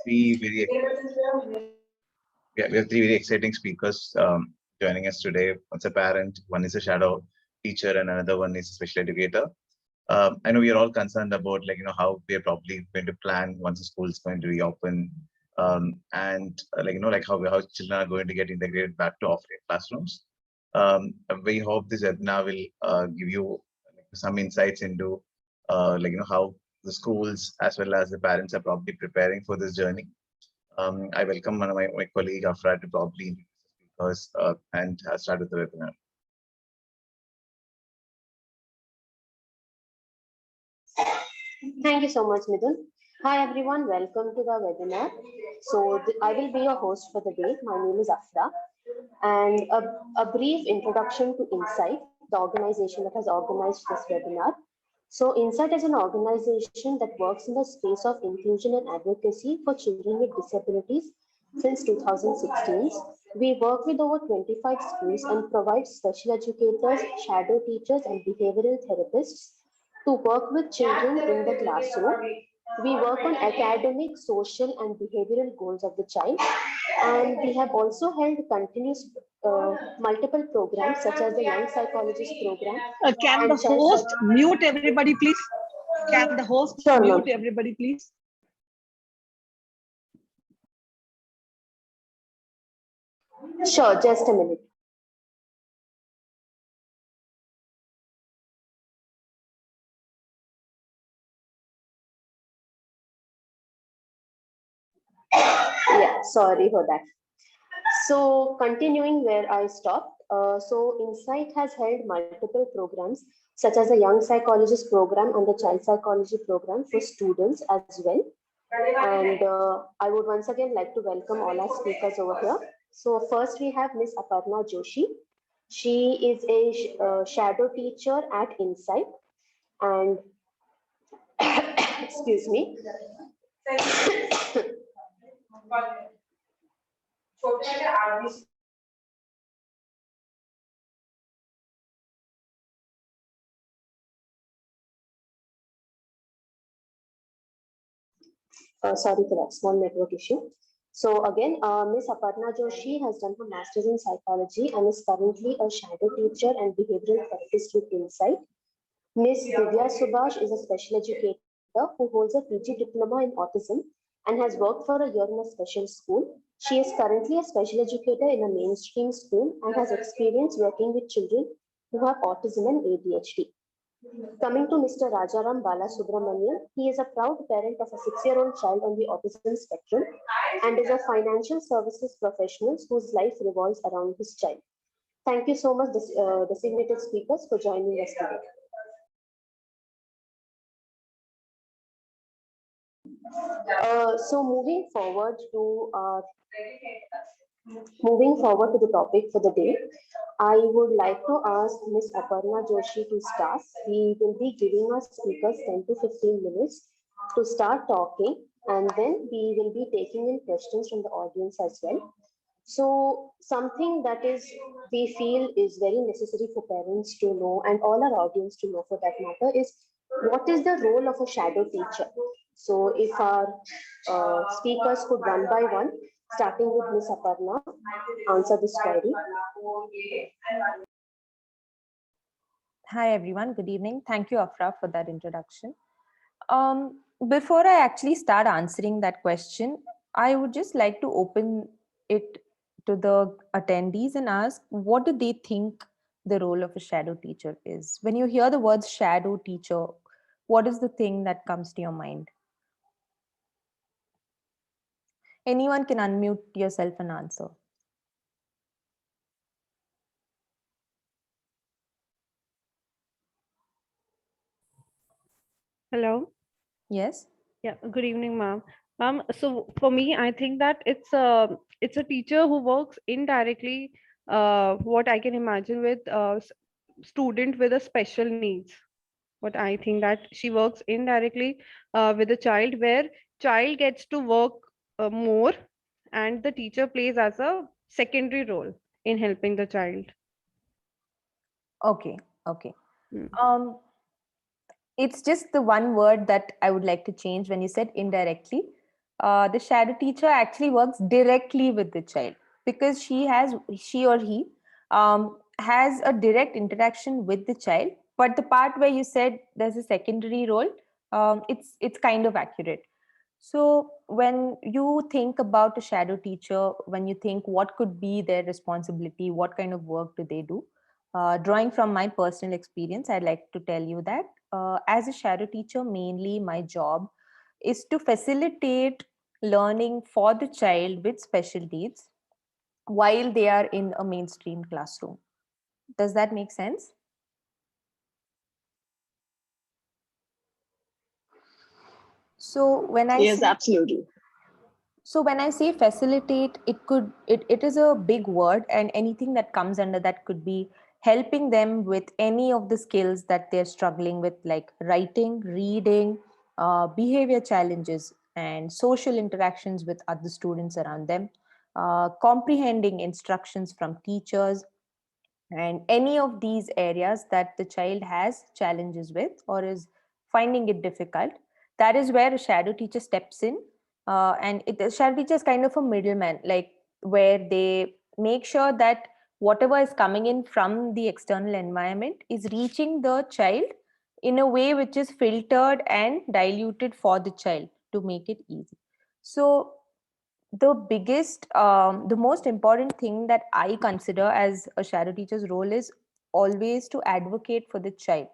three very we have three very exciting speakers joining us today. One's a parent, one is a shadow teacher, and another one is a special educator. I know we are all concerned about how we are probably going to plan once the school is going to reopen, and how children are going to get integrated back to offline classrooms. We hope this webinar will give you some insights into how the schools as well as the parents are probably preparing for this journey. I welcome one of my colleague Afra to probably introduce the speakers and start with the webinar. Thank you so much, Midhun. Hi everyone, welcome to the webinar. So I will be your host for the day. My name is Afra, and a brief introduction to Insight, the organization that has organized this webinar. So Insight is an organization that works in the space of inclusion and advocacy for children with disabilities since 2016. We work with over 25 schools and provide special educators, shadow teachers, and behavioral therapists to work with children in the classroom. We work on academic, social, and behavioral goals of the child. And we have also held continuous multiple programs such as the Young Psychologist Program. Can the host mute everybody, please? Can the host mute everybody, please? Sure, just a minute. Yeah, sorry for that. So continuing where I stopped, so Insight has held multiple programs such as the Young Psychologist Program and the Child Psychology Program for students as well. And I would once again like to welcome all our speakers over here. So first we have Ms. Aparna Joshi. She is a shadow teacher at Insight, and excuse me. Sorry for that small network issue. So again, Ms. Aparna Joshi has done her master's in psychology and is currently a shadow teacher and behavioral therapist with Insight. Ms. Divya Subhash is a special educator who holds a PG diploma in autism and has worked for a year in a special school. She is currently a special educator in a mainstream school and has experience working with children who have autism and ADHD. Coming to Mr. Rajaram Balasubramanian, he is a proud parent of a 6-year-old child on the autism spectrum and is a financial services professional whose life revolves around his child. Thank you so much, designated speakers, for joining us today. So moving forward to the topic for the day, I would like to ask Ms. Aparna Joshi to start. We will be giving our speakers 10 to 15 minutes to start talking, and then we will be taking in questions from the audience as well. So something that we feel is very necessary for parents to know, and all our audience to know for that matter, is what is the role of a shadow teacher? So if our speakers could one by one, starting with Ms. Aparna, answer this query. Hi everyone, good evening. Thank you, Afra, for that introduction. Before I actually start answering that question, I would just like to open it to the attendees and ask, what do they think the role of a shadow teacher is? When you hear the words shadow teacher, what is the thing that comes to your mind? Anyone can unmute yourself and answer. Hello. Yes. Yeah. Good evening, ma'am. Ma'am, so for me, I think that it's a teacher who works indirectly. What I can imagine with student with a special needs. What I think that she works indirectly with a child where child gets to work more, and the teacher plays as a secondary role in helping the child. Okay. It's just the one word that I would like to change when you said indirectly. the shadow teacher actually works directly with the child because she or he has a direct interaction with the child. But the part where you said there's a secondary role, it's kind of accurate. So when you think about a shadow teacher, when you think what could be their responsibility, what kind of work do they do? Drawing from my personal experience, I'd like to tell you that as a shadow teacher, mainly my job is to facilitate learning for the child with special needs while they are in a mainstream classroom. Does that make sense? So when I Yes, say absolutely. So when I say facilitate, it is a big word, and anything that comes under that could be helping them with any of the skills that they're struggling with, like writing, reading, behavior challenges, and social interactions with other students around them, comprehending instructions from teachers, and any of these areas that the child has challenges with or is finding it difficult. That is where a shadow teacher steps in, the shadow teacher is kind of a middleman, like where they make sure that whatever is coming in from the external environment is reaching the child in a way which is filtered and diluted for the child to make it easy. So the most important thing that I consider as a shadow teacher's role is always to advocate for the child.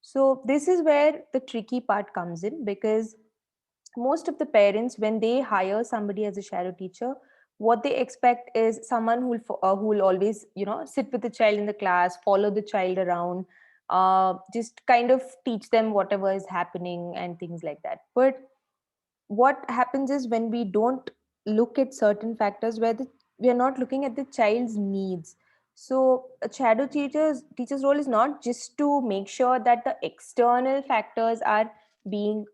So this is where the tricky part comes in, because most of the parents, when they hire somebody as a shadow teacher, what they expect is someone who will always, sit with the child in the class, follow the child around, just kind of teach them whatever is happening and things like that. But what happens is when we don't look at certain factors, we are not looking at the child's needs. So a shadow teacher's role is not just to make sure that the external factors are being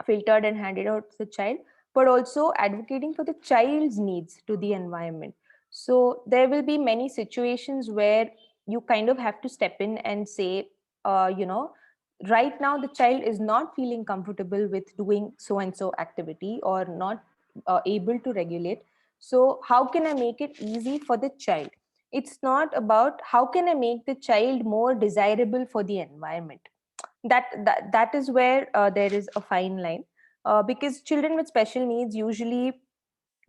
filtered and handed out to the child, but also advocating for the child's needs to the environment. So there will be many situations where you kind of have to step in and say, right now the child is not feeling comfortable with doing so and so activity, or not able to regulate. So how can I make it easy for the child? It's not about how can I make the child more desirable for the environment. That is where there is a fine line, because children with special needs usually,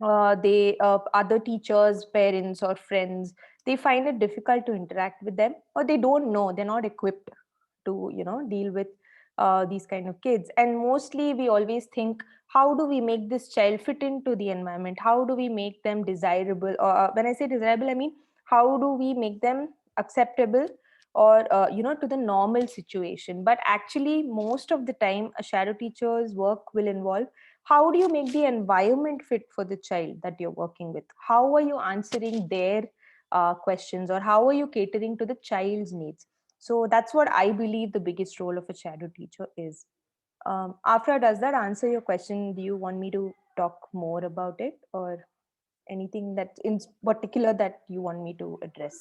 they other teachers, parents, or friends, they find it difficult to interact with them, or they don't know, they're not equipped to deal with these kind of kids. And mostly we always think, how do we make this child fit into the environment? How do we make them desirable? Or when I say desirable, I mean, how do we make them acceptable, or to the normal situation? But actually most of the time a shadow teacher's work will involve, how do you make the environment fit for the child that you're working with? How are you answering their questions, or how are you catering to the child's needs? So that's what I believe the biggest role of a shadow teacher is. Afra, does that answer your question? Do you want me to talk more about it, or anything that in particular that you want me to address?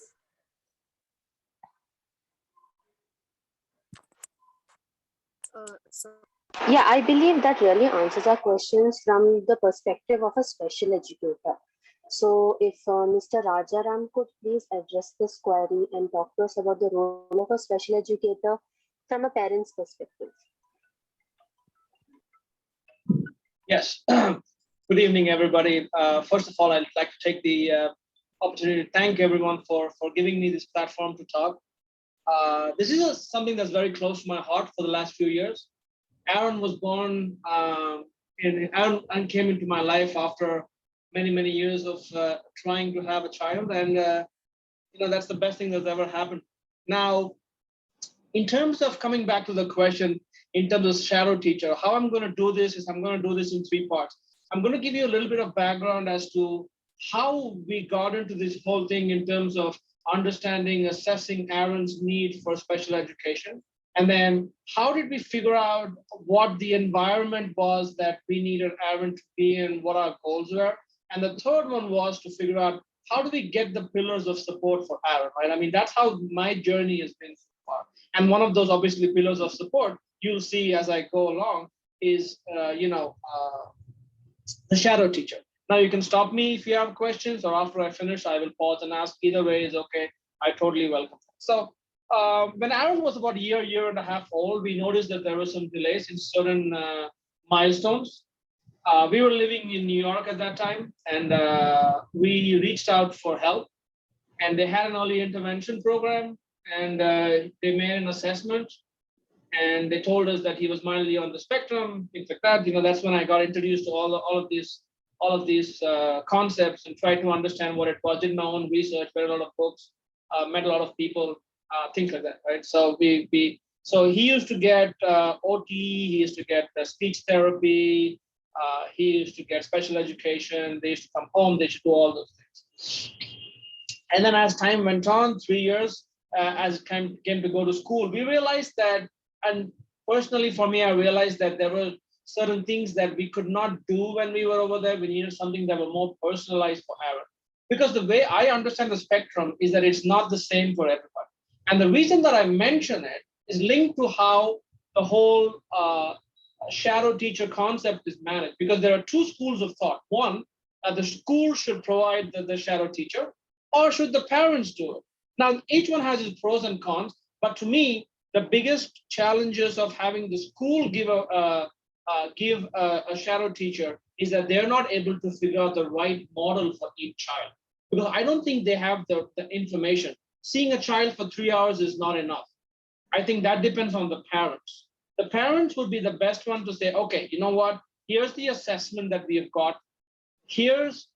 Yeah, I believe that really answers our questions from the perspective of a special educator. So if Mr. Rajaram could please address this query and talk to us about the role of a special educator from a parent's perspective. Yes. Good evening, everybody. First of all, I'd like to take the opportunity to thank everyone for giving me this platform to talk. This is something that's very close to my heart for the last few years. Aaron was born, Aaron came into my life after many years of trying to have a child, and that's the best thing that's ever happened. Now, in terms of coming back to the question, in terms of shadow teacher, how I'm going to do this is I'm going to do this in 3 parts. I'm going to give you a little bit of background as to how we got into this whole thing in terms of understanding, assessing Aaron's need for special education. And then how did we figure out what the environment was that we needed Aaron to be in, what our goals were. And the third one was to figure out how do we get the pillars of support for Aaron, right? I mean, that's how my journey has been so far. And one of those obviously pillars of support you'll see as I go along is, the shadow teacher. Now you can stop me if you have questions, or after I finish, I will pause and ask. Either way is okay. I totally welcome that. So when Aaron was about a year and a half old, we noticed that there were some delays in certain milestones. We were living in New York at that time, and we reached out for help. And they had an early intervention program, and they made an assessment, and they told us that he was mildly on the spectrum, things like that. That's when I got introduced to all of these concepts and tried to understand what it was. Did my own research, read a lot of books, met a lot of people, things like that, right? So so he used to get OT, he used to get speech therapy, he used to get special education. They used to come home, they should do all those things. And then as time went on, 3 years, as it came to go to school, we realized that, and personally for me, I realized that there were certain things that we could not do when we were over there. We needed something that were more personalized for Aaron. Because the way I understand the spectrum is that it's not the same for everybody. And the reason that I mention it is linked to how the whole shadow teacher concept is managed. Because there are two schools of thought. One, the school should provide the shadow teacher, or should the parents do it? Now, each one has its pros and cons, but to me, the biggest challenges of having the school give a shadow teacher is that they're not able to figure out the right model for each child. Because I don't think they have the information. Seeing a child for 3 hours is not enough. I think that depends on the parents. The parents would be the best one to say, okay, you know what? Here's the assessment that we have got. Here's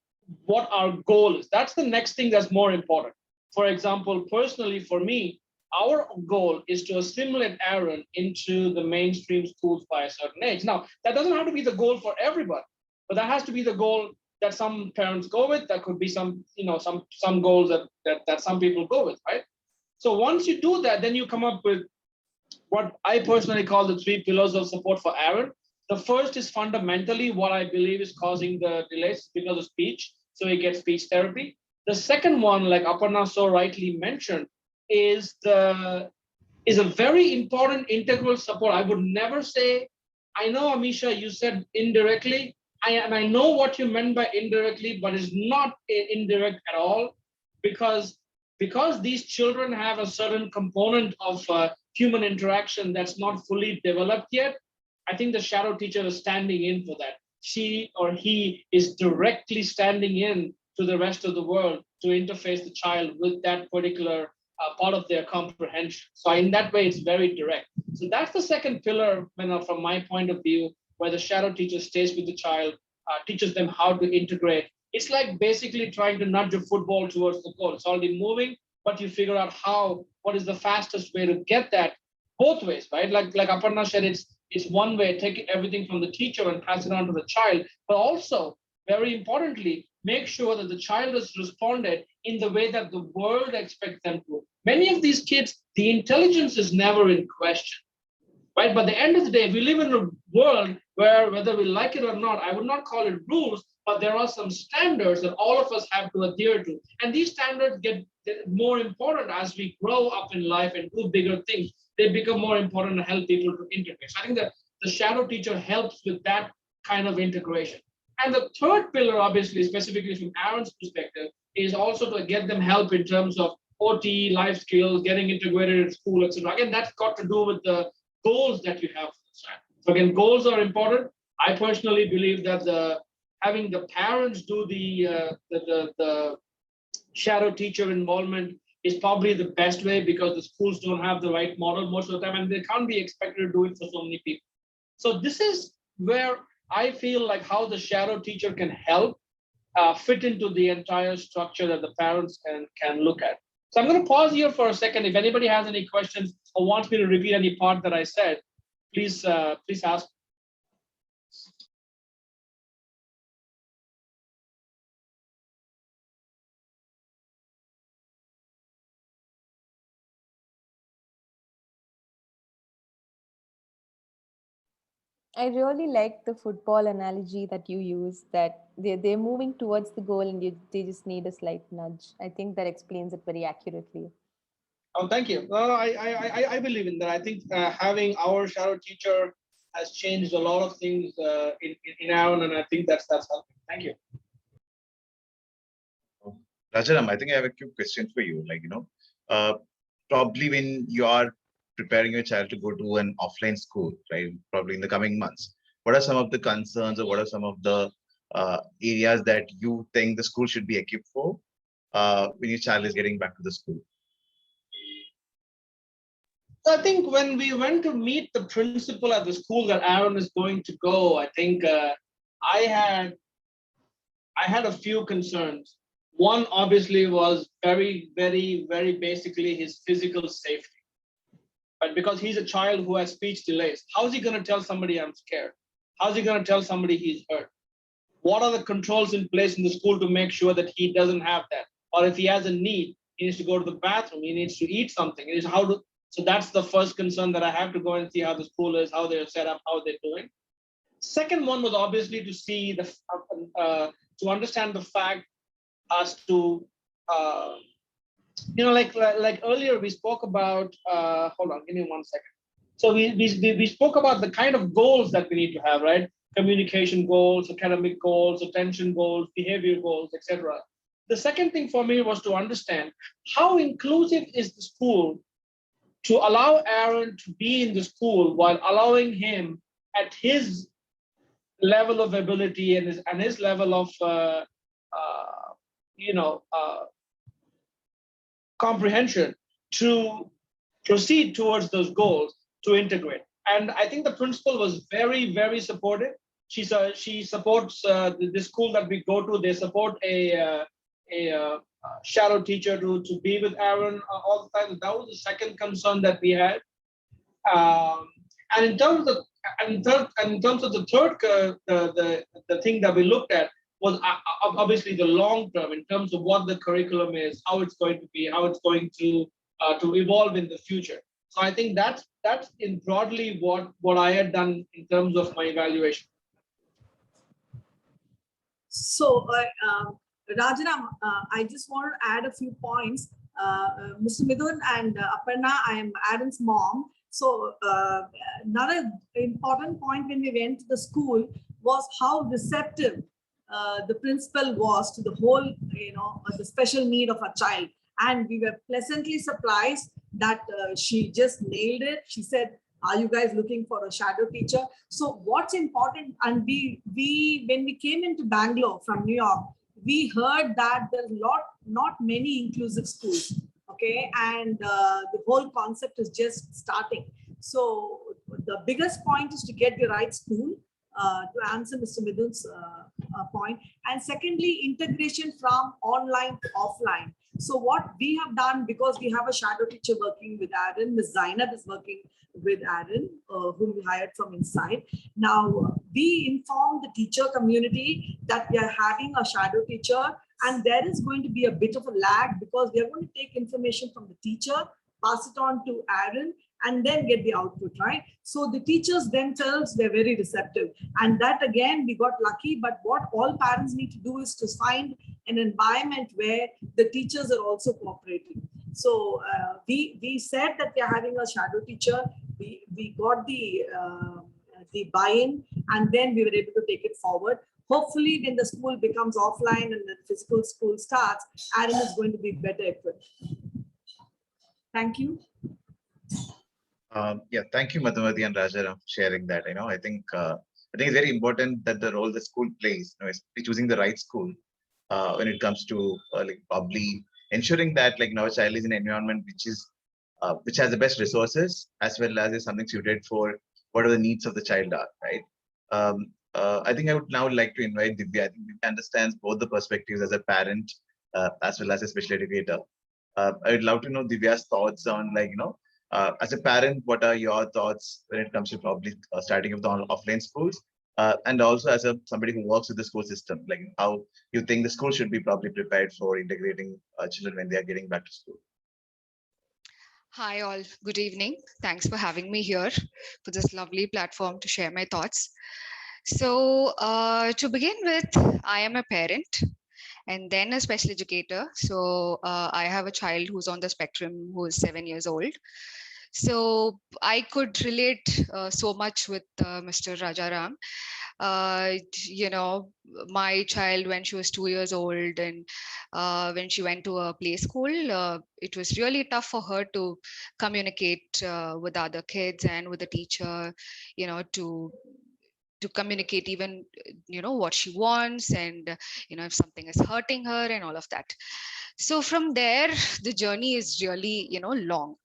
what our goal is. That's the next thing that's more important. For example, personally, for me, our goal is to assimilate Aaron into the mainstream schools by a certain age. Now, that doesn't have to be the goal for everybody, but that has to be the goal that some parents go with. That could be some goals that some people go with, right? So once you do that, then you come up with what I personally call the 3 pillars of support for Aaron. The first is fundamentally what I believe is causing the delays because of speech. So he gets speech therapy. The second one, like Aparna so rightly mentioned, is a very important integral support. I would never say, I know, Amisha, you said indirectly, and I know what you meant by indirectly, but it's not indirect at all, because these children have a certain component of human interaction that's not fully developed yet. I think the shadow teacher is standing in for that. She or he is directly standing in to the rest of the world to interface the child with that particular part of their comprehension. So in that way, it's very direct. So that's the second pillar, from my point of view, where the shadow teacher stays with the child, teaches them how to integrate. It's like basically trying to nudge a football towards the goal. It's already moving, but you figure out what is the fastest way to get that both ways, right? Like Aparna said, it's one way, take everything from the teacher and pass it on to the child, but also, very importantly, make sure that the child has responded in the way that the world expects them to. Many of these kids, the intelligence is never in question, right? But at the end of the day, we live in a world where, whether we like it or not, I would not call it rules, but there are some standards that all of us have to adhere to. And these standards get more important as we grow up in life and do bigger things. They become more important to help people to integrate. So I think that the shadow teacher helps with that kind of integration. And the third pillar, obviously, specifically from Aaron's perspective, is also to get them help in terms of OT, life skills, getting integrated in school, etc. Again, that's got to do with the goals that you have for the child. So again, goals are important. I personally believe that having the parents do the shadow teacher involvement is probably the best way, because the schools don't have the right model most of the time, and they can't be expected to do it for so many people. So this is where I feel like how the shadow teacher can help fit into the entire structure that the parents can look at. So I'm going to pause here for a second. If anybody has any questions or wants me to repeat any part that I said, please ask. I really like the football analogy that you use, that they're moving towards the goal and they just need a slight nudge. I think that explains it very accurately. Oh, thank you. Well, I believe in that. I think having our shadow teacher has changed a lot of things in Aaron, and I think that's helping. Thank you. Rajaram, I think I have a few questions for you. Like, probably when you are preparing your child to go to an offline school, right? Probably in the coming months, what are some of the concerns or what are some of the areas that you think the school should be equipped for when your child is getting back to the school? So I think when we went to meet the principal at the school that Aaron is going to go, I think I had a few concerns. One obviously was very basically his physical safety. But because he's a child who has speech delays, how is he going to tell somebody I'm scared? How's he going to tell somebody he's hurt? What are the controls in place in the school to make sure that he doesn't have that? Or if he has a need, he needs to go to the bathroom, he needs to eat something. So that's the first concern, that I have to go and see how the school is, how they're set up, how they're doing. Second one was obviously to see to understand the fact as to like earlier we spoke about. Hold on, give me 1 second. So we spoke about the kind of goals that we need to have, right? Communication goals, academic goals, attention goals, behavior goals, etc. The second thing for me was to understand how inclusive is the school to allow Aaron to be in the school while allowing him at his level of ability and his level of comprehension to proceed towards those goals, to integrate. And I think the principal was very supportive. She supports the school that we go to. They support a shadow teacher to be with Aaron all the time. That was the second concern that we had. And in terms of the third, the thing that we looked at was obviously the long term, in terms of what the curriculum is, how it's going to be, how it's going to evolve in the future. So I think that's in broadly what I had done in terms of my evaluation. So, Rajaram, I just want to add a few points. Mr. Midun and Aparna, I am Aaron's mom. So another important point when we went to the school was how receptive the principal was to the whole, the special need of a child. And we were pleasantly surprised that she just nailed it. She said, are you guys looking for a shadow teacher? So what's important, and we when we came into Bangalore from New York, we heard that there's not many inclusive schools, okay? And the whole concept is just starting. So the biggest point is to get the right school, to answer Mr. Midun's point. And secondly, integration from online to offline. So what we have done, because we have a shadow teacher working with Aaron, Ms. Zainab is working with Aaron, whom we hired from inside. Now, we informed the teacher community that we are having a shadow teacher, and there is going to be a bit of a lag because we are going to take information from the teacher, pass it on to Aaron, and then get the output, right? So the teachers themselves, they're very receptive. And that, again, we got lucky. But what all parents need to do is to find an environment where the teachers are also cooperating. So we said that we are having a shadow teacher. We got the buy-in, and then we were able to take it forward. Hopefully, when the school becomes offline and the physical school starts, Aaron is going to be better equipped. Thank you. Yeah, thank you, Madhumati and Rajaram, for sharing that. I think it's very important that the role the school plays, especially choosing the right school when it comes to probably ensuring that our child is in an environment which has the best resources, as well as is something suited for whatever the needs of the child are, right? I think I would now like to invite Divya. I think Divya understands both the perspectives as a parent as well as a special educator. I would love to know Divya's thoughts on as a parent, what are your thoughts when it comes to probably starting of the offline schools? And also as somebody who works with the school system, how you think the school should be probably prepared for integrating children when they are getting back to school? Hi all, good evening. Thanks for having me here for this lovely platform to share my thoughts. So to begin with, I am a parent and then a special educator. So I have a child who's on the spectrum who is 7 years old. So I could relate so much with Mr. Rajaram. You know, my child, when she was 2 years old and when she went to a play school, it was really tough for her to communicate with other kids and with the teacher, you know, to communicate even, you know, what she wants and, you know, if something is hurting her and all of that. So from there, the journey is really, you know, long.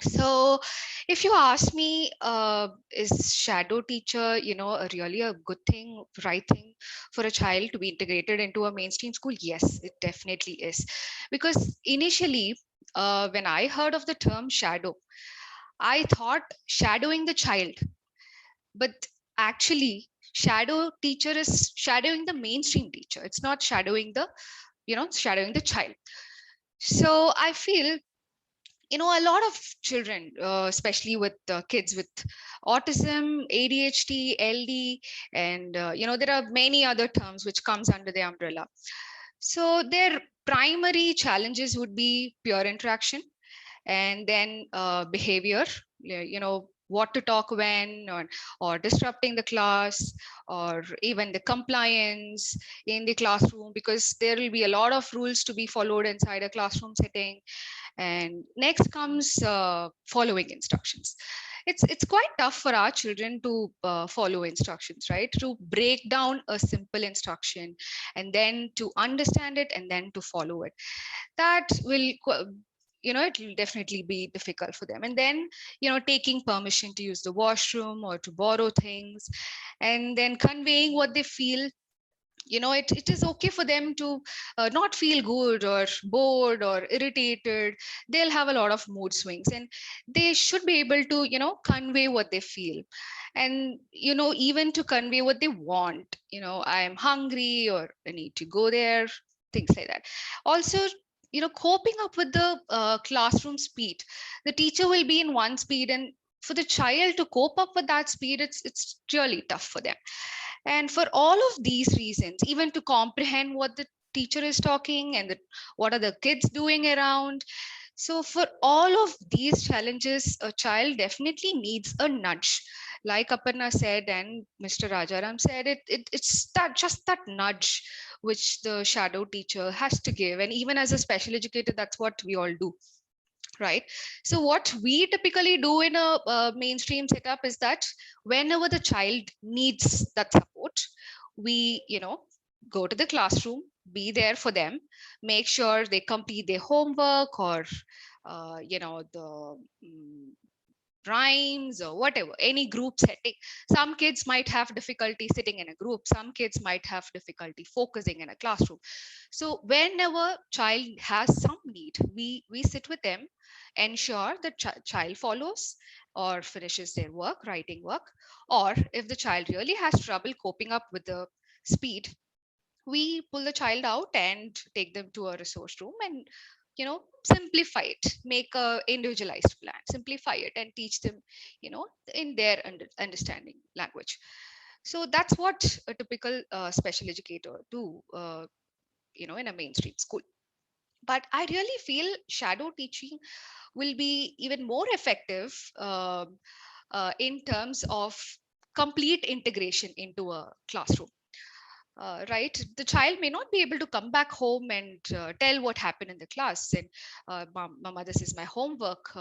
So if you ask me, is shadow teacher, you know, really a good thing, right thing for a child to be integrated into a mainstream school? Yes, it definitely is. Because initially, when I heard of the term shadow, I thought shadowing the child, but actually shadow teacher is shadowing the mainstream teacher. It's not shadowing the, you know, shadowing the child. So I feel, you know, a lot of children, especially with kids with autism, ADHD, LD, and you know, there are many other terms which comes under the umbrella. So their primary challenges would be peer interaction, and then behavior, you know, what to talk when, or disrupting the class, or even the compliance in the classroom, because there will be a lot of rules to be followed inside a classroom setting. And next comes following instructions. It's quite tough for our children to follow instructions, right? To break down a simple instruction and then to understand it and then to follow it. That will, you know, it will definitely be difficult for them. And then, you know, taking permission to use the washroom or to borrow things, and then conveying what they feel. You know, it is okay for them to not feel good or bored or irritated. They'll have a lot of mood swings, and they should be able to, you know, convey what they feel, and, you know, even to convey what they want. You know, I am hungry, or I need to go there, things like that. Also, you know, coping up with the classroom speed. The teacher will be in one speed, and for the child to cope up with that speed, it's really tough for them. And for all of these reasons, even to comprehend what the teacher is talking and what are the kids doing around. So for all of these challenges, a child definitely needs a nudge. Like Aparna said and Mr. Rajaram said, it's that, just that nudge which the shadow teacher has to give. And even as a special educator, that's what we all do, right? So what we typically do in a mainstream setup is that whenever the child needs that support, we, you know, go to the classroom, be there for them, make sure they complete their homework, or you know, the rhymes or whatever, any group setting. Some kids might have difficulty sitting in a group, some kids might have difficulty focusing in a classroom. So whenever child has some need, we sit with them, ensure the child follows or finishes their work, writing work. Or if the child really has trouble coping up with the speed, we pull the child out and take them to a resource room and, you know, simplify it, make a individualized plan, simplify it, and teach them, you know, in their understanding language. So that's what a typical special educator do, you know, in a mainstream school. But I really feel shadow teaching will be even more effective in terms of complete integration into a classroom. Right, the child may not be able to come back home and tell what happened in the class, and mama, this is my homework,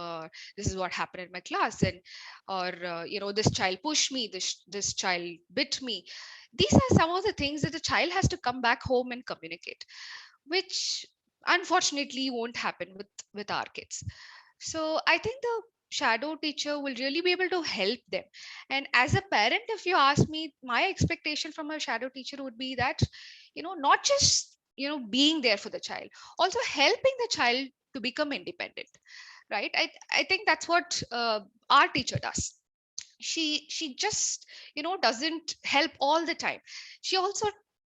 this is what happened in my class, and or you know, this child pushed me, this child bit me. These are some of the things that the child has to come back home and communicate, which unfortunately won't happen with our kids. So I think the shadow teacher will really be able to help them. And as a parent, if you ask me, my expectation from a shadow teacher would be that, you know, not just, you know, being there for the child, also helping the child to become independent, right? I think that's what our teacher does. She just, you know, doesn't help all the time. She also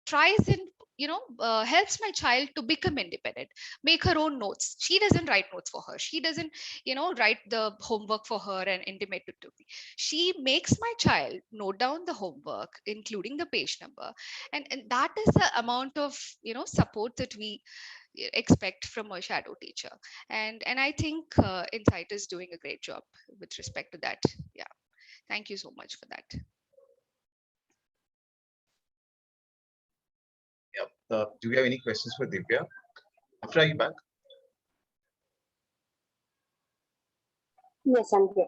tries in helps my child to become independent, make her own notes. She doesn't write notes for her. She doesn't, write the homework for her and intimate it to me. She makes my child note down the homework, including the page number. And that is the amount of, support that we expect from a shadow teacher. And I think Insight is doing a great job with respect to that. Yeah. Thank you so much for that. Yep. Do we have any questions for Divya? Afra, are you back? Yes, I'm here.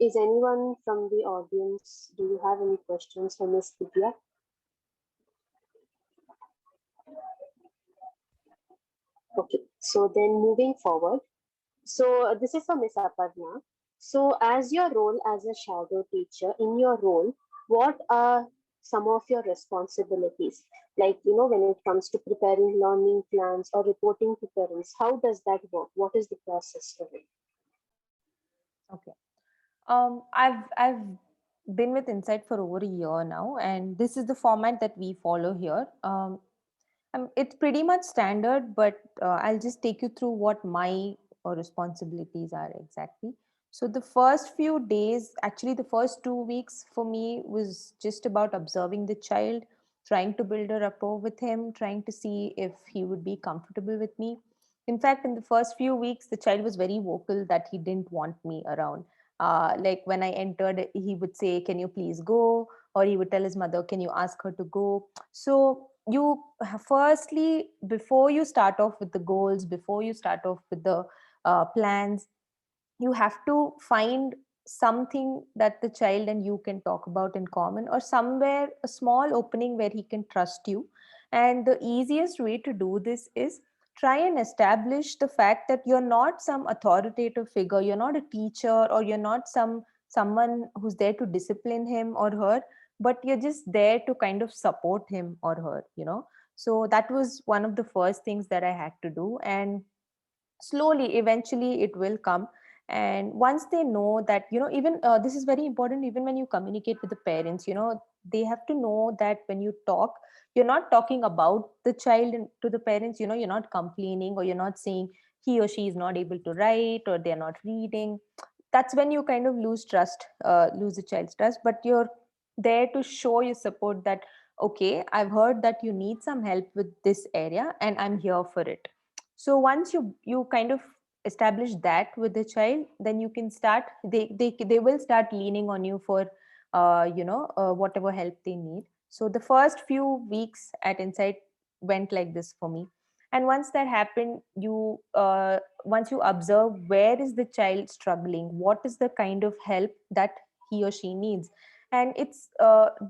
Is anyone from the audience, do you have any questions for Ms. Divya? Okay, so then moving forward. So this is for Ms. Aparna. So as your role as a shadow teacher, in your role, what are some of your responsibilities? Like, when it comes to preparing learning plans or reporting to parents, how does that work? What is the process for it? Okay. I've been with Insight for over a year now, and this is the format that we follow here. It's pretty much standard, but I'll just take you through what my responsibilities are exactly. So the first few days, actually the first 2 weeks for me was just about observing the child, trying to build a rapport with him, trying to see if he would be comfortable with me. In fact, in the first few weeks, the child was very vocal that he didn't want me around. Like when I entered, he would say, "Can you please go?" Or he would tell his mother, "Can you ask her to go?" So you firstly, before you start off with the goals, before you start off with the plans, you have to find something that the child and you can talk about in common, or somewhere a small opening where he can trust you. And the easiest way to do this is try and establish the fact that you're not some authoritative figure, you're not a teacher, or you're not someone who's there to discipline him or her, but you're just there to kind of support him or her. So that was one of the first things that I had to do, and slowly eventually it will come. And once they know that, even this is very important, even when you communicate with the parents, they have to know that when you talk, you're not talking about the child to the parents. You're not complaining, or you're not saying he or she is not able to write or they're not reading. That's when you kind of lose the child's trust. But you're there to show your support, that okay, I've heard that you need some help with this area and I'm here for it. So once you kind of establish that with the child, then you can start, they will start leaning on you for whatever help they need. So the first few weeks at Insight went like this for me. And once that happened, once you observe where is the child struggling, what is the kind of help that he or she needs. And it's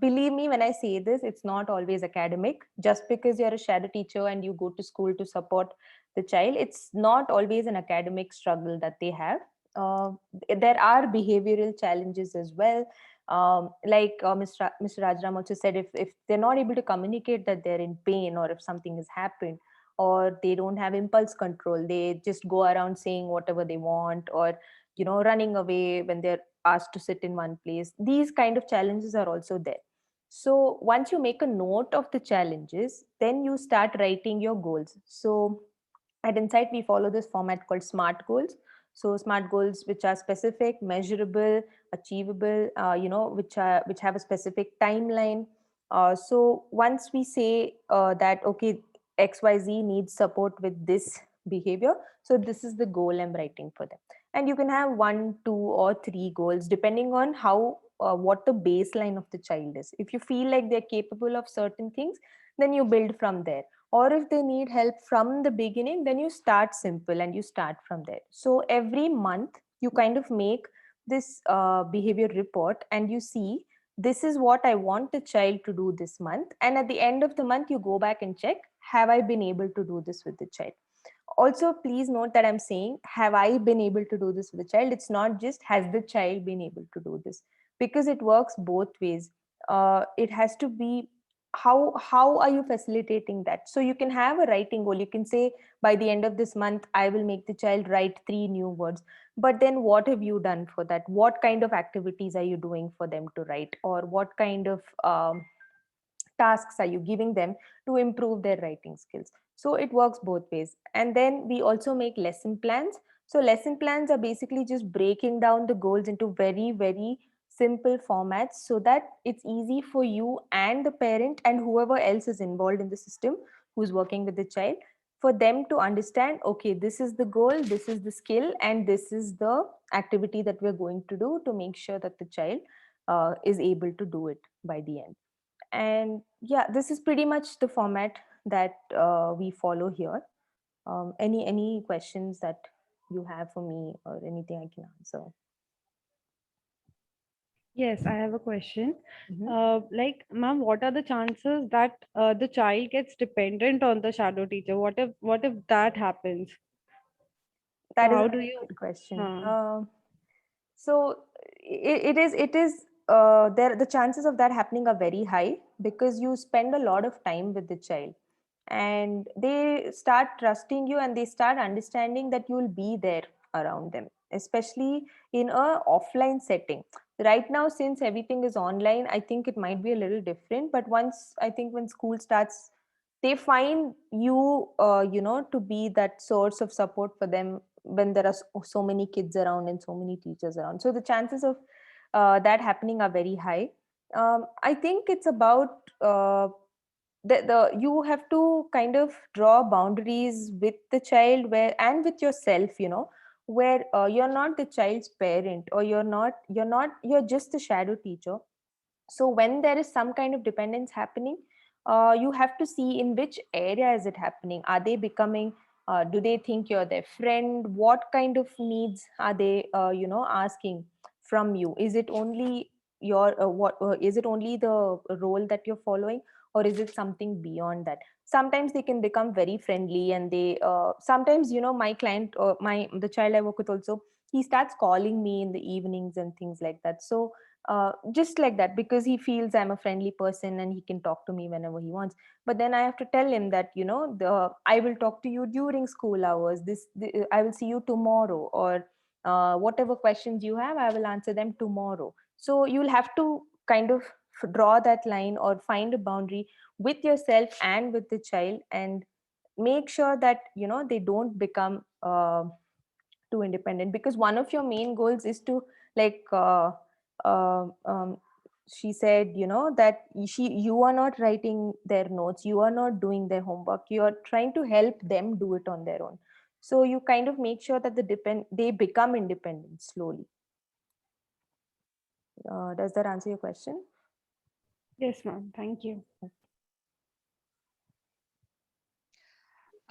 believe me when I say this, it's not always academic. Just because you're a shadow teacher and you go to school to support the child, it's not always an academic struggle that they have. uh, there are behavioral challenges as well. Like Mr. Rajram also said, if they're not able to communicate that they're in pain, or if something has happened, or they don't have impulse control, they just go around saying whatever they want, or running away when they're asked to sit in one place. These kind of challenges are also there. So once you make a note of the challenges, then you start writing your goals. So at Insight, we follow this format called SMART goals. So SMART goals, which are specific, measurable, achievable, which have a specific timeline. So once we say that okay, XYZ needs support with this behavior, so this is the goal I'm writing for them. And you can have 1, 2, or 3 goals depending on how what the baseline of the child is. If you feel like they're capable of certain things, then you build from there. Or if they need help from the beginning, then you start simple and you start from there. So every month you kind of make this behavior report, and you see this is what I want the child to do this month. And at the end of the month, you go back and check, have I been able to do this with the child? Also, please note that I'm saying, have I been able to do this with the child? It's not just has the child been able to do this, because it works both ways. It has to be how are you facilitating that? So you can have a writing goal. You can say, by the end of this month, I will make the child write 3 new words. But then what have you done for that? What kind of activities are you doing for them to write? Or what kind of tasks are you giving them to improve their writing skills? So it works both ways. And then we also make lesson plans. So lesson plans are basically just breaking down the goals into very, very simple formats so that it's easy for you and the parent and whoever else is involved in the system who's working with the child, for them to understand, okay, this is the goal, this is the skill, and this is the activity that we're going to do to make sure that the child is able to do it by the end. And yeah, this is pretty much the format that we follow here. Any questions that you have for me or anything I can answer? Yes, I have a question. Mhm. Like, ma'am, what are the chances that the child gets dependent on the shadow teacher? What if that happens? So That is how a do very you? good question. Uh, So it is there, the chances of that happening are very high because you spend a lot of time with the child and they start trusting you and they start understanding that you will be there around them, especially in a offline setting. Right now, since everything is online, I think it might be a little different, but once, I think when school starts, they find you to be that source of support for them when there are so many kids around and so many teachers around. So the chances of that happening are very high. I think it's about the you have to kind of draw boundaries with the child where, and with yourself, where you're not the child's parent, or you're just the shadow teacher. So when there is some kind of dependence happening, you have to see in which area is it happening. Are they becoming, do they think you're their friend? What kind of needs are they asking from you? Is it only your what is it only the role that you're following, or is it something beyond that? Sometimes they can become very friendly, and they sometimes, my client, or the child I work with also, he starts calling me in the evenings and things like that. So just like that, because he feels I'm a friendly person and he can talk to me whenever he wants. But then I have to tell him that, I will talk to you during school hours. I will see you tomorrow, or whatever questions you have, I will answer them tomorrow. So you'll have to kind of draw that line or find a boundary with yourself and with the child, and make sure that they don't become too independent, because one of your main goals is to, like uh, um, she said, that you are not writing their notes, you are not doing their homework, you are trying to help them do it on their own. So you kind of make sure that they become independent slowly. Does that answer your question? yes, ma'am. Thank you.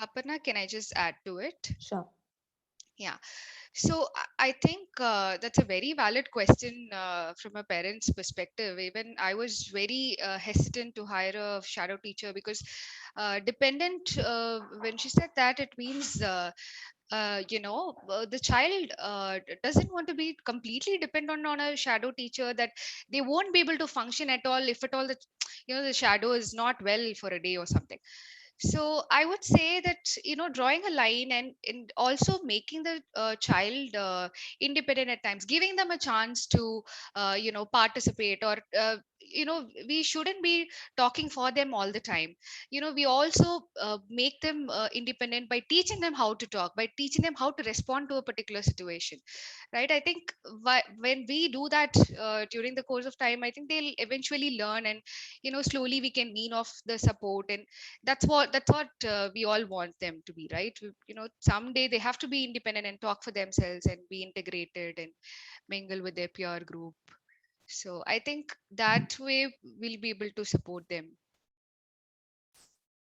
Aparna, can I just add to it? Sure. Yeah. So I think that's a very valid question from a parent's perspective. Even I was very hesitant to hire a shadow teacher because dependent, when she said that, it means the child doesn't want to be completely dependent on a shadow teacher, that they won't be able to function at all if at all the the shadow is not well for a day or something. So I would say that drawing a line, and also making the child independent at times, giving them a chance to participate, or we shouldn't be talking for them all the time. We also make them independent by teaching them how to talk, by teaching them how to respond to a particular situation, right? I think when we do that during the course of time, I think they'll eventually learn, and slowly we can wean off the support. And that's what we all want them to be, right? Someday they have to be independent and talk for themselves and be integrated and mingle with their peer group. So I think that way we'll be able to support them.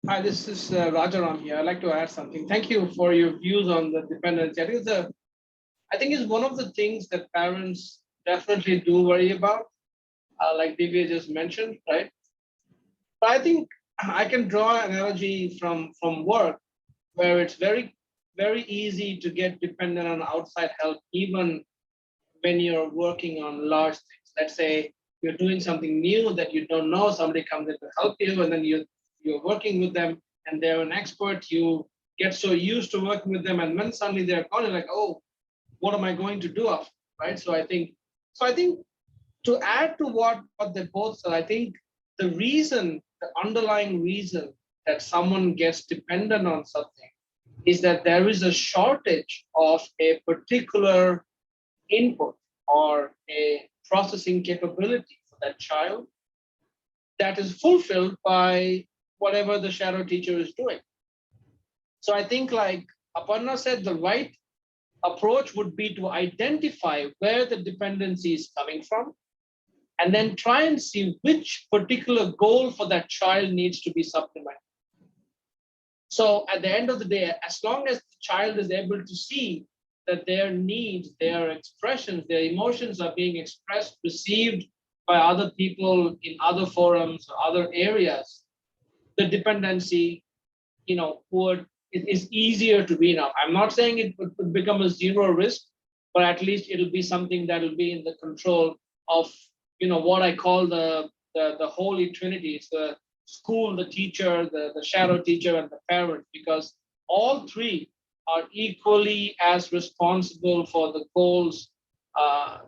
Hi, this is Rajaram here. I'd like to add something. Thank you for your views on the dependency. I think it's one of the things that parents definitely do worry about, like Divya just mentioned, right? But I think I can draw an analogy from work, where it's very easy to get dependent on outside help, even when you're working on large things. Let's say you're doing something new that you don't know, somebody comes in to help you, and then you're working with them and they're an expert, you get so used to working with them, and when suddenly they're calling like, oh, what am I going to do after, right? So I think to add to what they both said, I think the underlying reason that someone gets dependent on something is that there is a shortage of a particular input or a processing capability for that child that is fulfilled by whatever the shadow teacher is doing. So I think, like Aparna said, the right approach would be to identify where the dependency is coming from and then try and see which particular goal for that child needs to be supplemented. So at the end of the day, as long as the child is able to see that their needs, their expressions, their emotions are being expressed, received by other people in other forums or other areas, the dependency, it is easier to wean out. I'm not saying it would become a zero risk, but at least it'll be something that will be in the control of, what I call the holy trinity. It's the school, the teacher, the shadow teacher, and the parent, because all three are equally as responsible for the goals,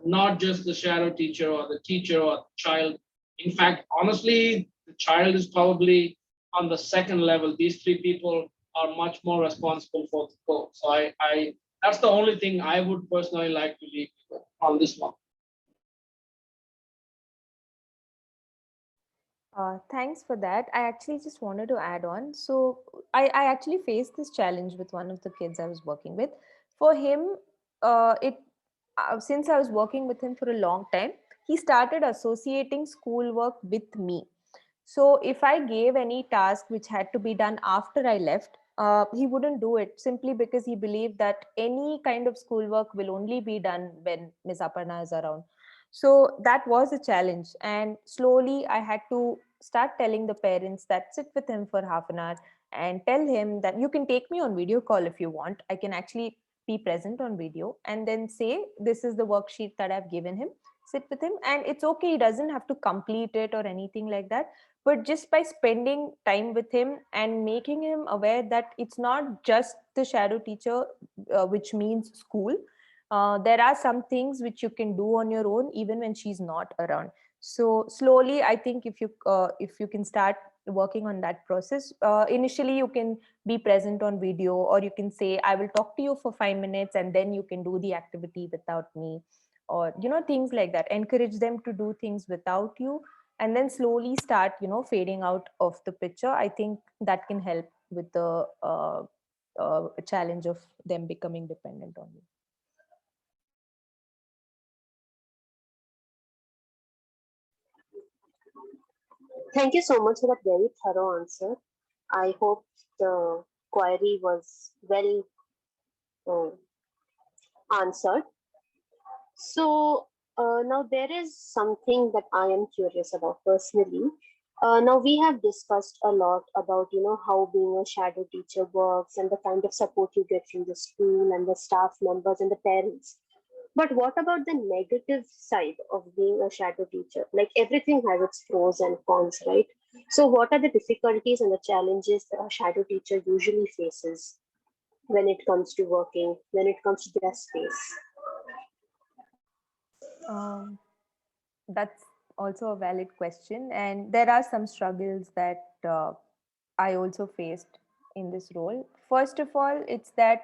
not just the shadow teacher or the teacher or the child. In fact, honestly, the child is probably on the second level. These three people are much more responsible for the goal. So I that's the only thing I would personally like to leave you with on this one. Thanks for that. I actually just wanted to add on. So I actually faced this challenge with one of the kids I was working with. For him, since I was working with him for a long time, he started associating schoolwork with me. So if I gave any task which had to be done after I left, he wouldn't do it simply because he believed that any kind of schoolwork will only be done when Ms. Aparna is around. So that was a challenge. And slowly I had to start telling the parents that sit with him for half an hour and tell him that you can take me on video call if you want. I can actually be present on video and then say, this is the worksheet that I've given him. Sit with him, and it's okay. He doesn't have to complete it or anything like that. But just by spending time with him and making him aware that it's not just the shadow teacher, which means school, there are some things which you can do on your own even when she's not around. So slowly, I think if you can start working on that process, initially you can be present on video, or you can say, I will talk to you for 5 minutes and then you can do the activity without me, or things like that. Encourage them to do things without you, and then slowly start fading out of the picture. I think that can help with the challenge of them becoming dependent on you. Thank you so much for that very thorough answer. I hope the query was well answered. So now there is something that I am curious about personally. Now we have discussed a lot about how being a shadow teacher works and the kind of support you get from the school and the staff members and the parents. But what about the negative side of being a shadow teacher? Like everything has its pros and cons, right? So what are the difficulties and the challenges that a shadow teacher usually faces when it comes to working, when it comes to their space? That's also a valid question, and there are some struggles that I also faced in this role. First of all, it's that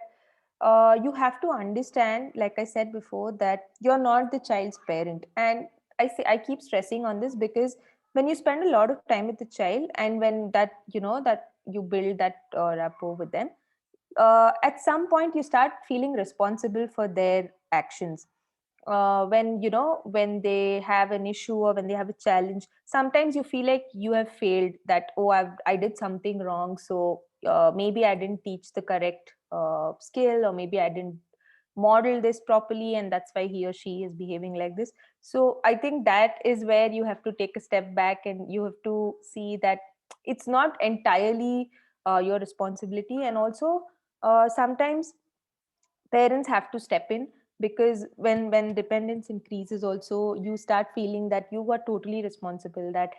you have to understand, like I said before, that you're not the child's parent. And I keep stressing on this because when you spend a lot of time with the child, and when that that you build that rapport with them, at some point you start feeling responsible for their actions. When they have an issue or when they have a challenge, sometimes you feel like you have failed, that I did something wrong, so maybe I didn't teach the correct skill, or maybe I didn't model this properly, and that's why he or she is behaving like this. So I think that is where you have to take a step back, and you have to see that it's not entirely your responsibility. And also sometimes parents have to step in because when dependence increases also, you start feeling that you are totally responsible, that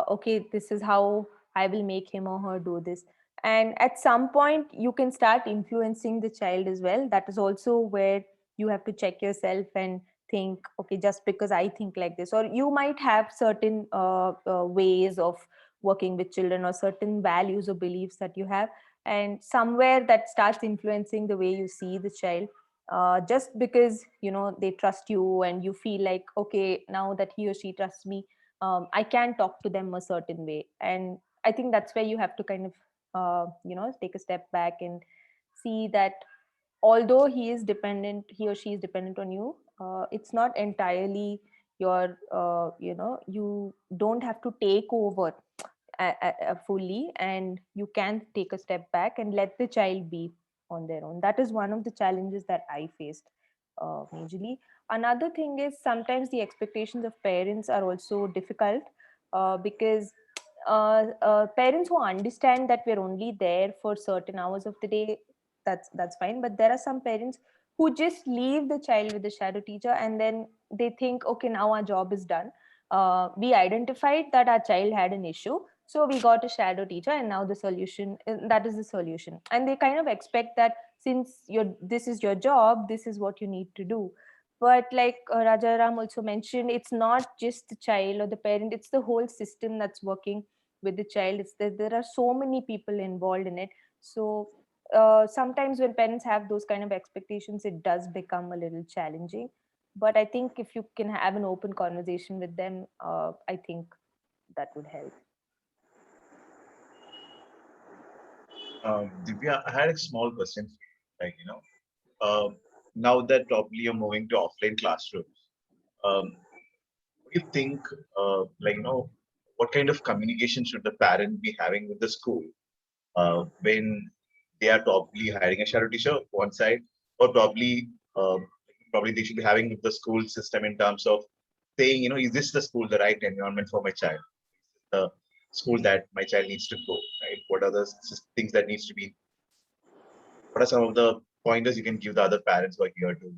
okay, this is how I will make him or her do this. And at some point you can start influencing the child as well. That is also where you have to check yourself and think, okay, just because I think like this, or you might have certain ways of working with children or certain values or beliefs that you have, and somewhere that starts influencing the way you see the child, just because they trust you and you feel like, okay, now that he or she trusts me, I can talk to them a certain way. And I think that's where you have to kind of take a step back and see that although he or she is dependent on you, it's not entirely your you don't have to take over fully, and you can take a step back and let the child be on their own. That is one of the challenges that I faced majorly. Another thing is sometimes the expectations of parents are also difficult, because parents who understand that we're only there for certain hours of the day, that's fine. But there are some parents who just leave the child with the shadow teacher, and then they think, okay, now our job is done. We identified that our child had an issue, so we got a shadow teacher, and now the solution, that is the solution. And they kind of expect that since this is your job, this is what you need to do. But like Rajaram also mentioned, it's not just the child or the parent, it's the whole system that's working with the child. It's that there are so many people involved in it. So sometimes when parents have those kind of expectations, it does become a little challenging. But I think if you can have an open conversation with them, I think that would help. Divya, I had a small question for you. Like, now that probably you're moving to offline classrooms, what do you think, what kind of communication should the parent be having with the school when they are probably hiring a shadow teacher one side, or uh, probably they should be having with the school system in terms of saying, is this the school, the right environment for my child? The school that my child needs to go, right? What are the things that needs to be, what are some of the pointers you can give the other parents who are here to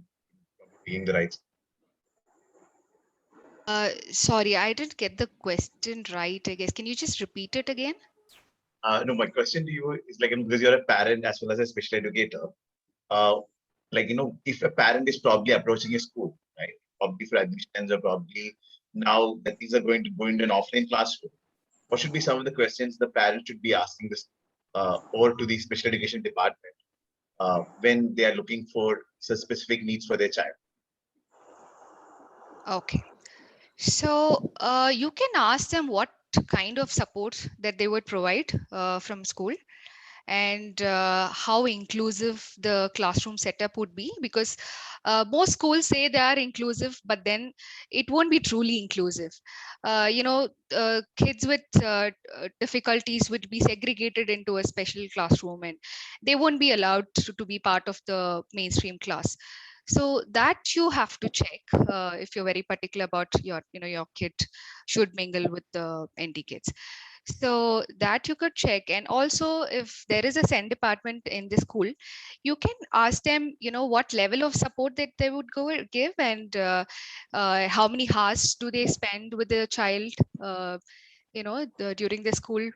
being the right? Sorry, I didn't get the question right, I guess. Can you just repeat it again? No, my question to you is like, because you're a parent as well as a special educator, uh, if a parent is probably approaching a school, right? Probably for admissions, or probably now that things are going to go into an offline classroom, what should be some of the questions the parent should be asking this or to the special education department when they are looking for specific needs for their child? Okay. So you can ask them what kind of support that they would provide from school, and how inclusive the classroom setup would be, because most schools say they are inclusive, but then it won't be truly inclusive. Kids with difficulties would be segregated into a special classroom, and they won't be allowed to be part of the mainstream class. So that you have to check if you're very particular about your kid should mingle with the ND kids. So that you could check. And also, if there is a SEN department in the school, you can ask them, what level of support that they would give, and how many hours do they spend with the child, during the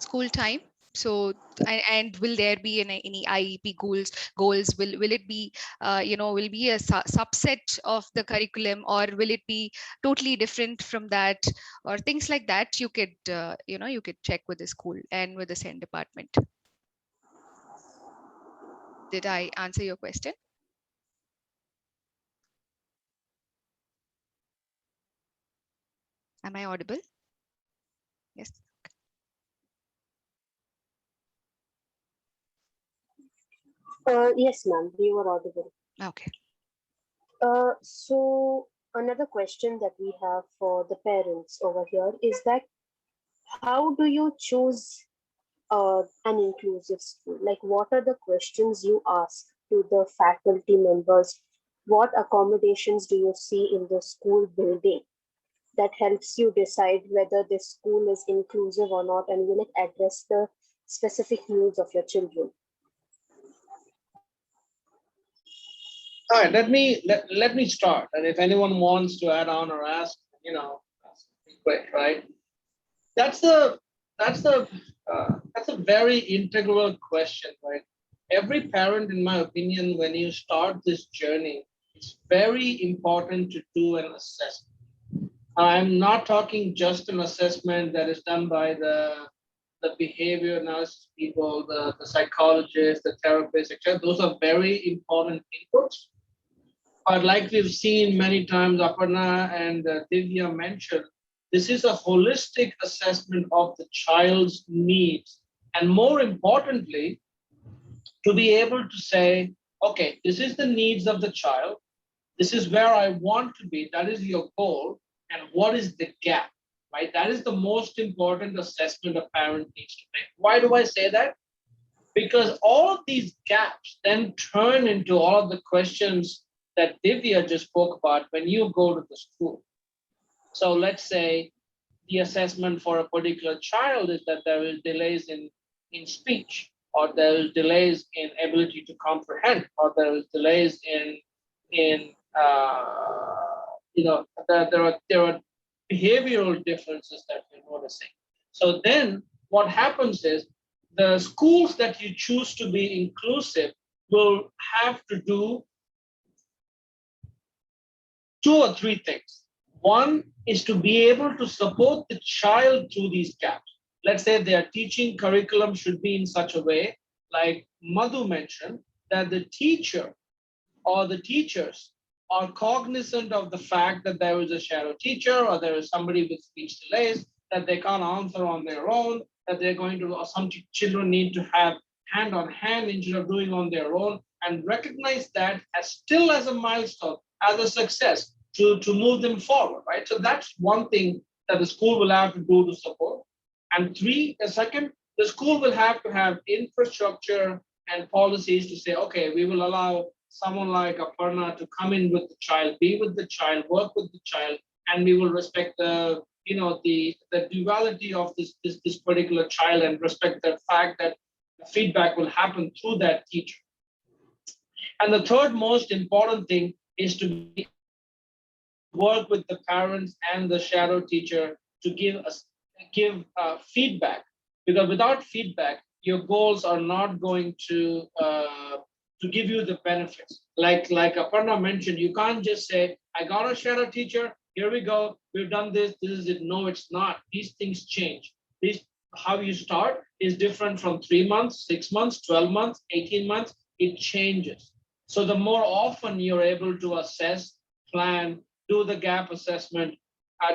school time. So and will there be any IEP goals? Will it be will be a subset of the curriculum, or will it be totally different from that, or things like that? You could you could check with the school and with the SEN department. Did I answer your question? Am I audible? Yes. Yes, ma'am, you were audible. Okay. So another question that we have for the parents over here is that how do you choose an inclusive school? Like, what are the questions you ask to the faculty members? What accommodations do you see in the school building that helps you decide whether this school is inclusive or not, and will it address the specific needs of your children? All right, let me start. And if anyone wants to add on or ask, be quick, right? That's the that's a very integral question, right? Every parent, in my opinion, when you start this journey, it's very important to do an assessment. I'm not talking just an assessment that is done by the behavior analysis people, the psychologists, the therapists, etc. Those are very important inputs. But like we've seen many times, Aparna and Divya mentioned, this is a holistic assessment of the child's needs. And more importantly, to be able to say, okay, this is the needs of the child. This is where I want to be. That is your goal. And what is the gap, right? That is the most important assessment a parent needs to make. Why do I say that? Because all of these gaps then turn into all of the questions that Divya just spoke about when you go to the school. So let's say the assessment for a particular child is that there is delays in speech, or there is delays in ability to comprehend, or there is delays in there are behavioral differences that you're noticing. So then what happens is the schools that you choose to be inclusive will have to do 2 or 3 things. One is to be able to support the child through these gaps. Let's say their teaching curriculum should be in such a way, like Madhu mentioned, that the teacher or the teachers are cognizant of the fact that there is a shadow teacher or there is somebody with speech delays, that they can't answer on their own, that they're going to, or some children need to have hand on hand instead of doing on their own, and recognize that as still as a milestone, as a success to move them forward, right? So that's one thing that the school will have to do to support. And second, the school will have to have infrastructure and policies to say, okay, we will allow someone like Aparna to come in with the child, be with the child, work with the child, and we will respect the duality of this particular child and respect the fact that the feedback will happen through that teacher. And the third most important thing is to work with the parents and the shadow teacher to give feedback, because without feedback, your goals are not going to give you the benefits. Like Aparna mentioned, you can't just say, I got a shadow teacher, here we go, we've done this is it. No, it's not. These things change. How you start is different from 3 months, 6 months, 12 months, 18 months. It changes. So the more often you're able to assess, plan, do the gap assessment,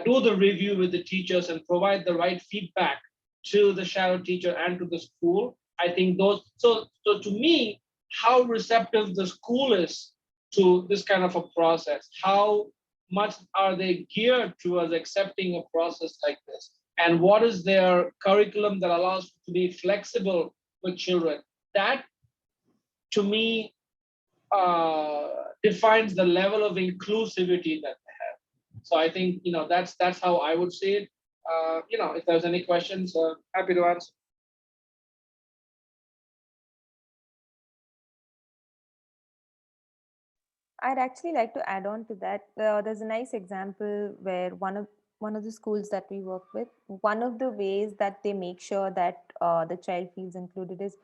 do the review with the teachers and provide the right feedback to the shadow teacher and to the school, I think so to me, how receptive the school is to this kind of a process, how much are they geared towards accepting a process like this, and what is their curriculum that allows to be flexible with children, that to me defines the level of inclusivity that they have. So I think that's how I would see it. If there's any questions, happy to answer. I'd actually like to add on to that. There's a nice example where one of the schools that we work with, one of the ways that they make sure that the child feels included is,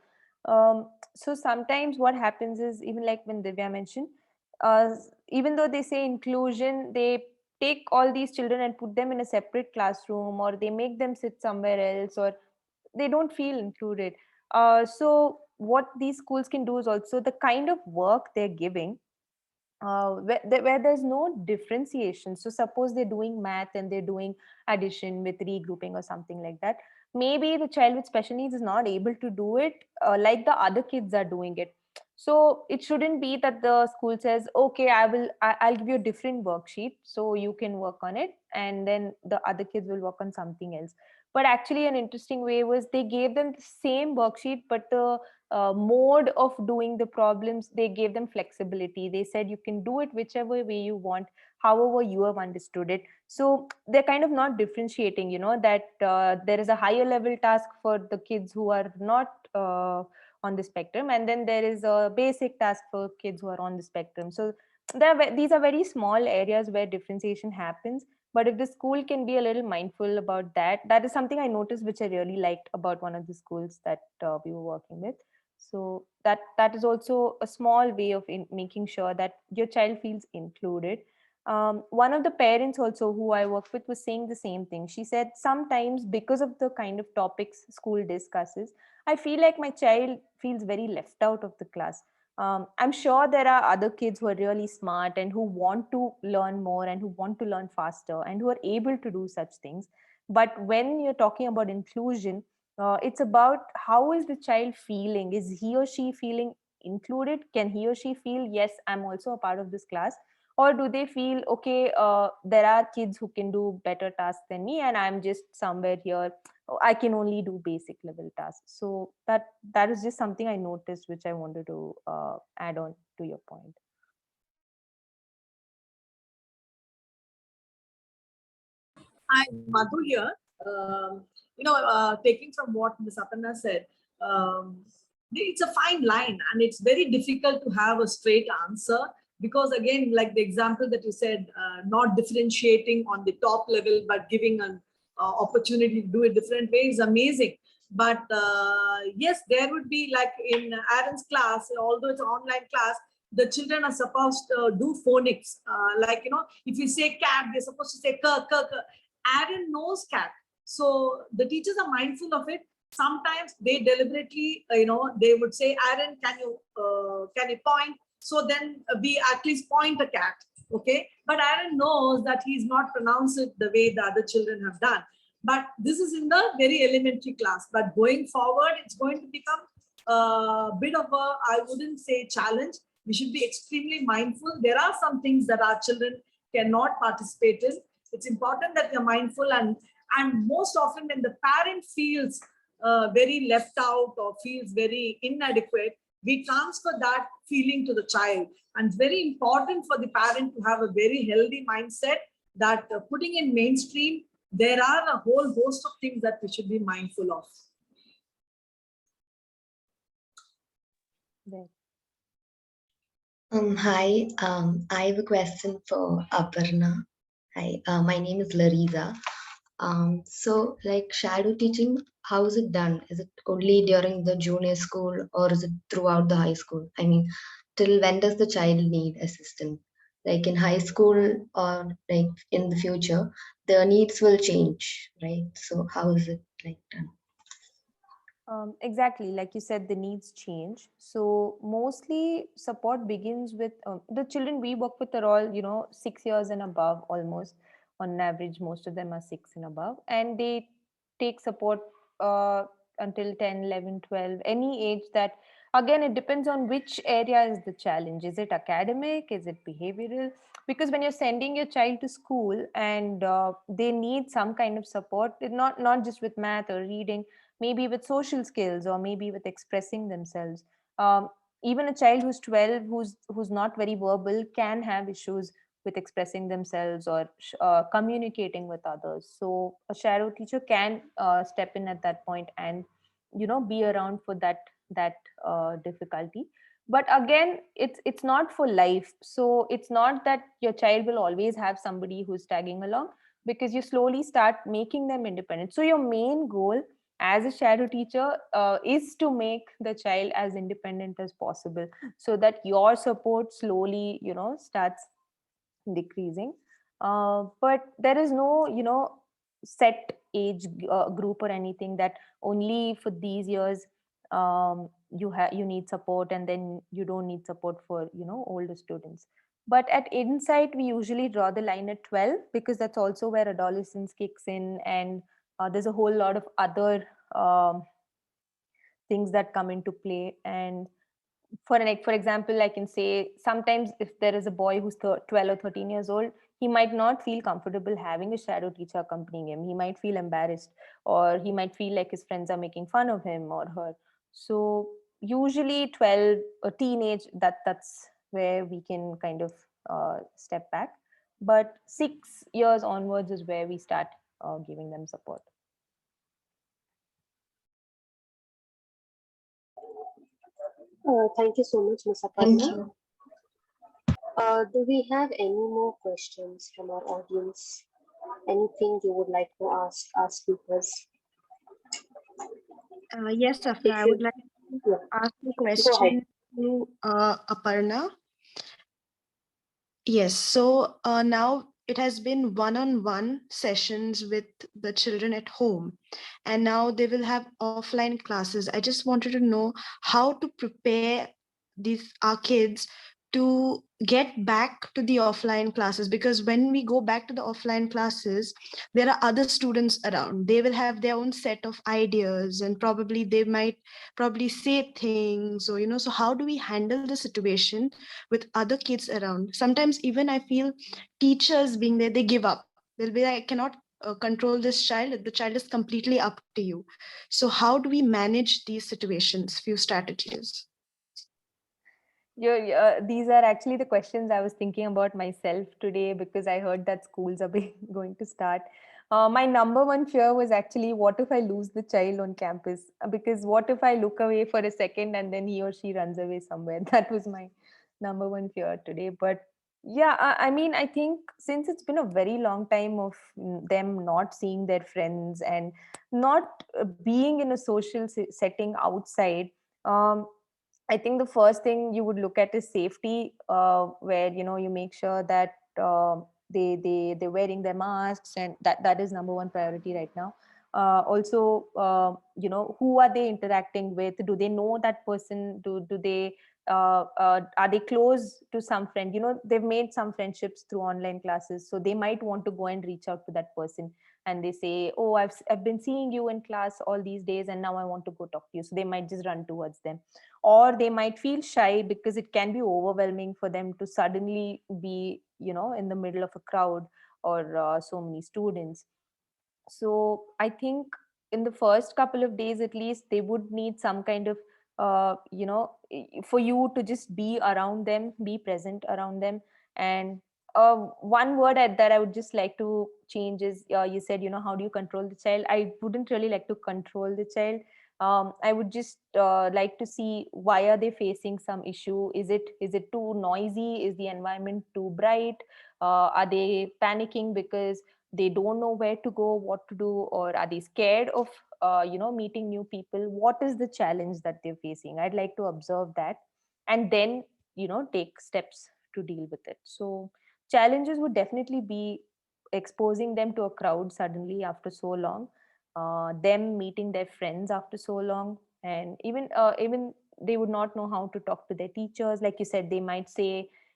so sometimes what happens is, even like when Divya mentioned, even though they say inclusion, they take all these children and put them in a separate classroom, or they make them sit somewhere else, or they don't feel included. So what these schools can do is also the kind of work they're giving, where there's no differentiation. So suppose they're doing math and they're doing addition with regrouping or something like that. Maybe the child with special needs is not able to do it like the other kids are doing it. So it shouldn't be that the school says, okay, I'll give you a different worksheet so you can work on it, and then the other kids will work on something else. But actually an interesting way was they gave them the same worksheet, but the mode of doing the problems, they gave them flexibility. They said you can do it whichever way you want, however you have understood it. So they're kind of not differentiating, that there is a higher level task for the kids who are not on the spectrum, and then there is a basic task for kids who are on the spectrum. So these are very small areas where differentiation happens. But if the school can be a little mindful about that, that is something I noticed, which I really liked about one of the schools that we were working with. So that is also a small way of making sure that your child feels included. One of the parents also who I worked with was saying the same thing. She said, sometimes because of the kind of topics school discusses, I feel like my child feels very left out of the class. I'm sure there are other kids who are really smart and who want to learn more and who want to learn faster and who are able to do such things. But when you're talking about inclusion, it's about how is the child feeling? Is he or she feeling included? Can he or she feel, yes, I'm also a part of this class? Or do they feel, okay, there are kids who can do better tasks than me and I'm just somewhere here, I can only do basic level tasks. So that is just something I noticed, which I wanted to add on to your point. Hi, Madhu here. Taking from what Ms. Aparna said, it's a fine line and it's very difficult to have a straight answer because, again, like the example that you said, not differentiating on the top level but giving an opportunity to do it different way is amazing. But yes, there would be, like in Aaron's class, although it's an online class, the children are supposed to do phonics. If you say cat, they're supposed to say k, k, k. Aaron knows cat. So the teachers are mindful of it. Sometimes they deliberately, they would say, Aaron, can you point? So then we at least point a cat, okay? But Aaron knows that he's not pronounced it the way the other children have done. But this is in the very elementary class. But going forward, it's going to become a bit of a, I wouldn't say challenge. We should be extremely mindful. There are some things that our children cannot participate in. It's important that you're mindful, and most often when the parent feels very left out or feels very inadequate, we transfer that feeling to the child. And it's very important for the parent to have a very healthy mindset that putting in mainstream, there are a whole host of things that we should be mindful of. Hi, I have a question for Aparna. Hi, my name is Larisa. So like shadow teaching, how is it done? Is it only during the junior school or is it throughout the high school? I mean, till when does the child need assistance? Like in high school or like in the future, the needs will change, right? So how is it like done? Exactly, like you said, the needs change. So mostly support begins with the children we work with are all 6 years and above, almost on average. Most of them are 6 and above, and they take support uh, until 10, 11, 12, any age. That again, it depends on which area is the challenge. Is it academic? Is it behavioral? Because when you're sending your child to school and they need some kind of support, not just with math or reading, maybe with social skills or maybe with expressing themselves. Even a child who's 12, who's not very verbal, can have issues with expressing themselves or communicating with others. So a shadow teacher can step in at that point and be around for that difficulty. But again, it's not for life. So it's not that your child will always have somebody who's tagging along, because you slowly start making them independent. So your main goal as a shadow teacher is to make the child as independent as possible, so that your support slowly starts decreasing. But there is no set age group or anything that only for these years you need support and then you don't need support for older students. But at Insight we usually draw the line at 12, because that's also where adolescence kicks in, and there's a whole lot of other um, things that come into play. And for example, I can say sometimes if there is a boy who's 12 or 13 years old, he might not feel comfortable having a shadow teacher accompanying him. He might feel embarrassed, or he might feel like his friends are making fun of him or her. So usually 12, a teenage, that's where we can kind of step back. But 6 years onwards is where we start giving them support. Thank you so much, Ms. Thank Aparna. you. Do we have any more questions from our audience? Anything you would like to ask our speakers? Yes, Afra, If I would you, like to yeah, ask a go ahead. question to Aparna. Yes, so now it has been one-on-one sessions with the children at home, and now they will have offline classes. I just wanted to know how to prepare these our kids to get back to the offline classes, because when we go back to the offline classes, there are other students around. They will have their own set of ideas, and probably they might probably say things, or so how do we handle the situation with other kids around? Sometimes even I feel teachers being there, they give up. They'll be like, I cannot control this child. The child is completely up to you. So how do we manage these situations? Few strategies. These are actually the questions I was thinking about myself today, because I heard that schools are going to start. My number one fear was actually, what if I lose the child on campus? Because what if I look away for a second and then he or she runs away somewhere? That was my number one fear today. But yeah, I mean, I think since it's been a very long time of them not seeing their friends and not being in a social setting outside, I think the first thing you would look at is safety, where you make sure that they're wearing their masks, and that is number one priority right now. Also, who are they interacting with? Do they know that person? Do they are they close to some friend? They've made some friendships through online classes, so they might want to go and reach out to that person, and they say, oh, I've been seeing you in class all these days, and now I want to go talk to you. So they might just run towards them, or they might feel shy because it can be overwhelming for them to suddenly be in the middle of a crowd, or so many students. So I think in the first couple of days at least, they would need some kind of for you to just be around them, be present around them. And one word that I would just like to change is, you said, how do you control the child? I wouldn't really like to control the child. I would just like to see, why are they facing some issue? Is it too noisy? Is the environment too bright? Are they panicking because they don't know where to go, what to do, or are they scared of meeting new people? What is the challenge that they're facing? I'd like to observe that, and then take steps to deal with it. So challenges would definitely be exposing them to a crowd suddenly after so long, them meeting their friends after so long, and even they would not know how to talk to their teachers. Like you said, they might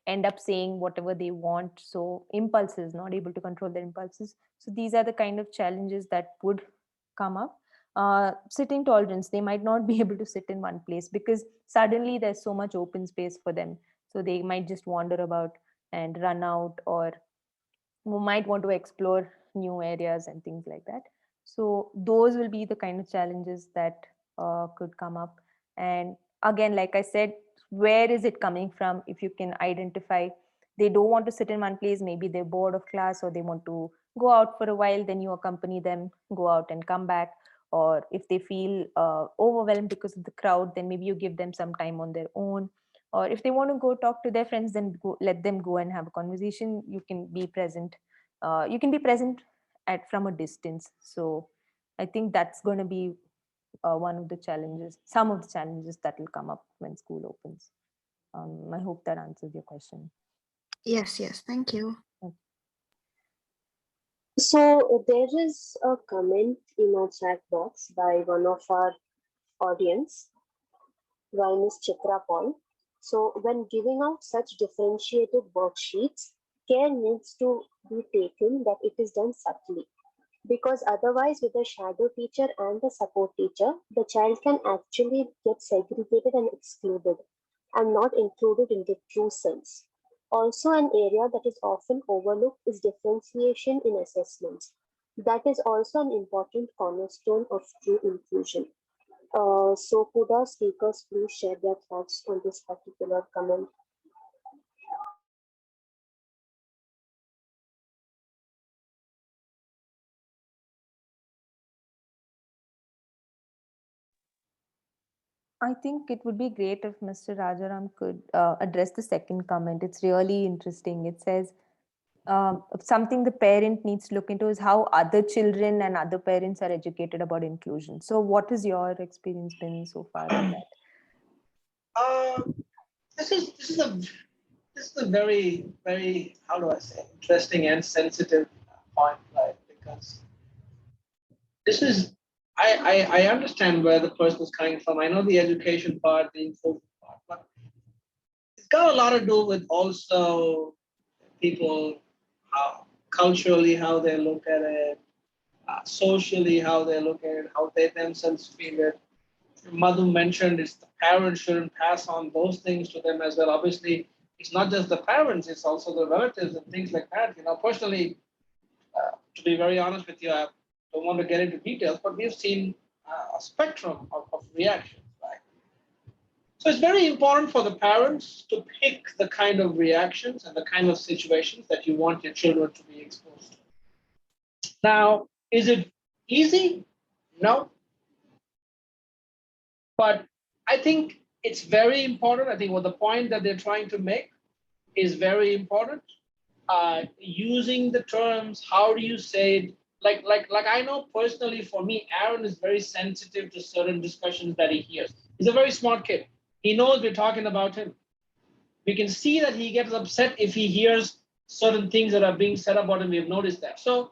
end up saying whatever they want. So impulses, not able to control their impulses. So these are the kind of challenges that would come up. Sitting tolerance, they might not be able to sit in one place because suddenly there's so much open space for them. So they might just wander about and run out, or who might want to explore new areas and things like that. So those will be the kind of challenges that could come up. And again, like I said, where is it coming from? If you can identify, they don't want to sit in one place, maybe they're bored of class, or they want to go out for a while, then you accompany them, go out and come back. Or if they feel overwhelmed because of the crowd, then maybe you give them some time on their own. Or if they want to go talk to their friends, then let them go and have a conversation. You can be present. You can be present at from a distance. So I think that's going to be one of the challenges, some of the challenges that will come up when school opens. I hope that answers your question. Yes, yes. Thank you. So there is a comment in our chat box by one of our audience, by Ms. Chitra Paul. So when giving out such differentiated worksheets, care needs to be taken that it is done subtly. Because otherwise, with a shadow teacher and a support teacher, the child can actually get segregated and excluded and not included in the true sense. Also, an area that is often overlooked is differentiation in assessments. That is also an important cornerstone of true inclusion. So could our speakers please share their thoughts on this particular comment? I think it would be great if Mr. Rajaram could address the second comment. It's really interesting. It says something the parent needs to look into is how other children and other parents are educated about inclusion. So what has your experience been so far with that? This is a very, very, how do I say, interesting and sensitive point, right? Because this is, I understand where the person is coming from. I know the education part, the inclusion part, but it's got a lot to do with also people, how culturally how they look at it, socially how they look at it, how they themselves feel it. Madhu mentioned is the parents shouldn't pass on those things to them as well. Obviously, it's not just the parents, it's also the relatives and things like that. You know, personally, to be very honest with you, I don't want to get into details, but we've seen a spectrum of reactions, right? So it's very important for the parents to pick the kind of reactions and the kind of situations that you want your children to be exposed to. Now, is it easy? No. But I think it's very important. I think what the point that they're trying to make is very important. Using the terms, how do you say it? Like I know personally for me, Aaron is very sensitive to certain discussions that he hears. He's a very smart kid. He knows we're talking about him. We can see that he gets upset if he hears certain things that are being said about him. We've noticed that. So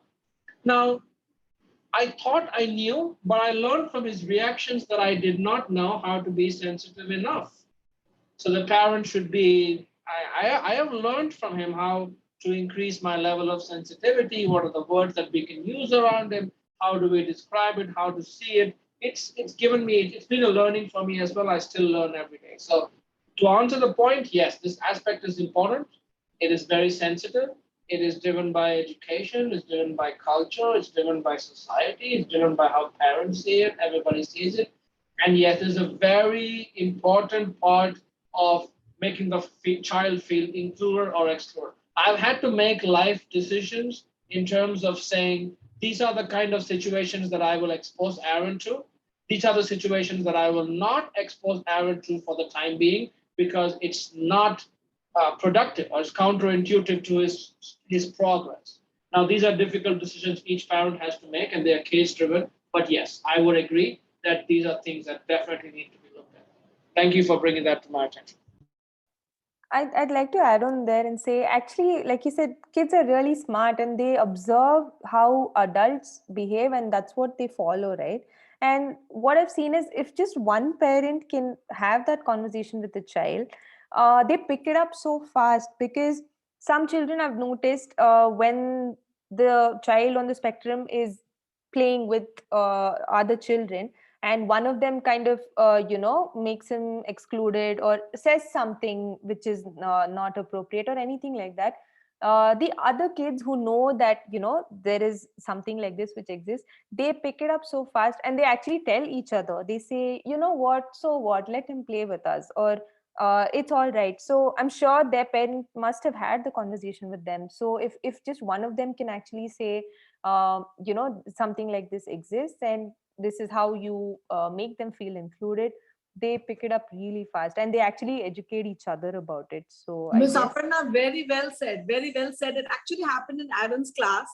now I thought I knew, but I learned from his reactions that I did not know how to be sensitive enough. So the parent should be, I have learned from him how to increase my level of sensitivity. What are the words that we can use around him? How do we describe it? How to see it? It's been a learning for me as well. I still learn every day. So to answer the point, yes, this aspect is important. It is very sensitive. It is driven by education, it's driven by culture, it's driven by society, it's driven by how parents see it, everybody sees it. And yet there's a very important part of making the child feel included or excluded. I've had to make life decisions in terms of saying, these are the kind of situations that I will expose Aaron to. These are the situations that I will not expose Aaron to for the time being, because it's not productive or it's counterintuitive to his progress. Now, these are difficult decisions each parent has to make, and they are case driven. But yes, I would agree that these are things that definitely need to be looked at. Thank you for bringing that to my attention. I'd like to add on there and say, actually, like you said, kids are really smart and they observe how adults behave and that's what they follow, right? And what I've seen is if just one parent can have that conversation with the child, they pick it up so fast, because some children I've noticed when the child on the spectrum is playing with other children, and one of them kind of makes him excluded or says something which is not appropriate or anything like that, the other kids who know that there is something like this which exists, they pick it up so fast and they actually tell each other. They say, you know what, so what, let him play with us, or it's all right. So I'm sure their parent must have had the conversation with them. So if just one of them can actually say something like this exists and this is how you make them feel included, they pick it up really fast and they actually educate each other about it. So Ms. I guess, Aparna, very well said. Very well said. It actually happened in Aaron's class.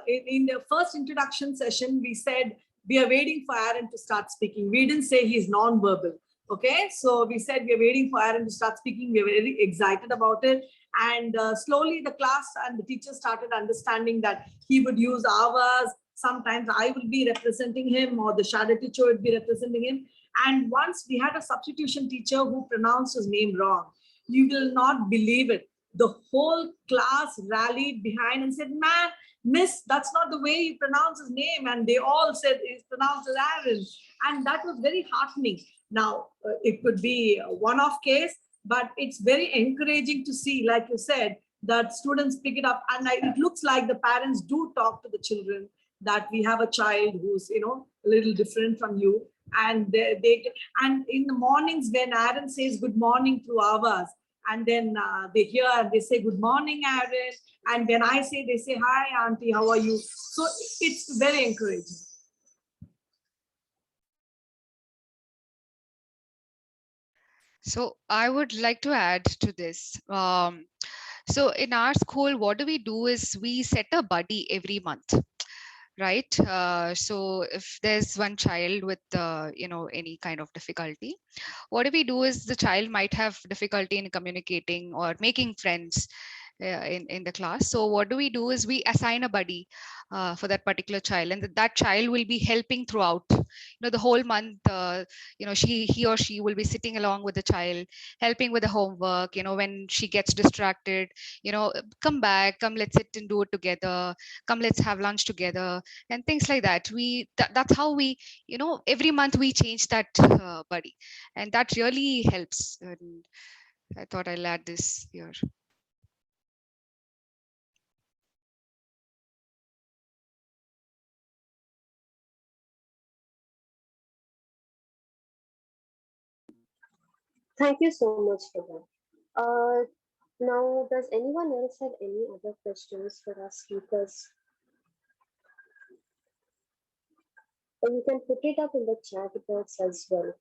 In the first introduction session, we said we are waiting for Aaron to start speaking. We didn't say he's non-verbal. Okay, so we said we are waiting for Aaron to start speaking. We were very excited about it. And slowly the class and the teacher started understanding that he would use ours. Sometimes I will be representing him or the shadow teacher would be representing him. And once we had a substitution teacher who pronounced his name wrong. You will not believe it. The whole class rallied behind and said, man, miss, that's not the way you pronounce his name. And they all said it's pronounced as Aaron. And that was very heartening. Now, it could be a one-off case, but it's very encouraging to see, like you said, that students pick it up. And it looks like the parents do talk to the children that we have a child who's, a little different from you. And and in the mornings when Aaron says good morning through ours, and then they hear and they say good morning, Aaron. And when I say, they say, hi, auntie, how are you? So it's very encouraging. So I would like to add to this. So in our school, what do we do is we set a buddy every month, right? So if there's one child with, any kind of difficulty, what we do is the child might have difficulty in communicating or making friends in the class. So what do we do is we assign a buddy for that particular child, and that child will be helping throughout, the whole month. He or she will be sitting along with the child, helping with the homework. When she gets distracted, come back, come, let's sit and do it together, come, let's have lunch together, and things like that. That's how we, every month we change that buddy, and that really helps. And I thought I'll add this here. Thank you so much for that. Now, does anyone else have any other questions for our speakers? Or you can put it up in the chat box as well.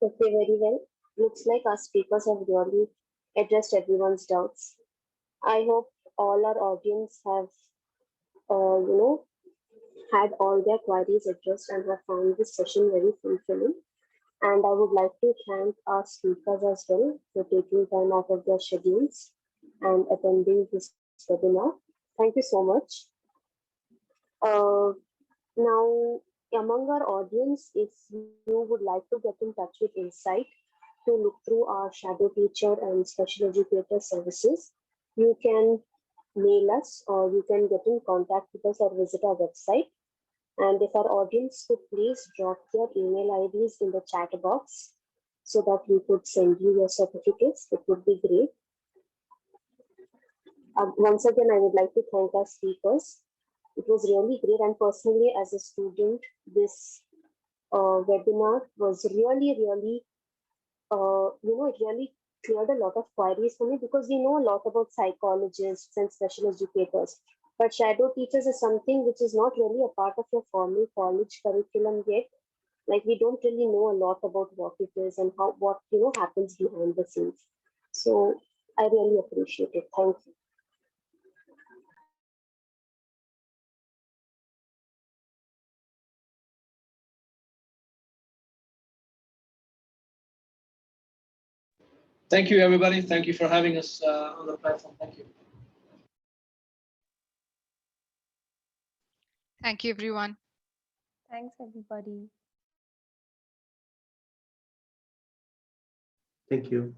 Okay, very well. Looks like our speakers have really addressed everyone's doubts. I hope all our audience have, had all their queries addressed and have found this session very fulfilling. And I would like to thank our speakers as well for taking time out of their schedules and attending this webinar. Thank you so much. Now, among our audience, if you would like to get in touch with Insight to look through our shadow teacher and special educator services, you can mail us or you can get in contact with us or visit our website. And if our audience could please drop their email IDs in the chat box so that we could send you your certificates, it would be great. Once again, I would like to thank our speakers. It was really great, and personally as a student, this webinar was really, really, it really cleared a lot of queries for me, because we know a lot about psychologists and special educators, but shadow teachers is something which is not really a part of your formal college curriculum yet. Like, we don't really know a lot about what it is and what happens behind the scenes. So I really appreciate it. Thank you. Thank you, everybody. Thank you for having us on the platform. Thank you. Thank you, everyone. Thanks, everybody. Thank you.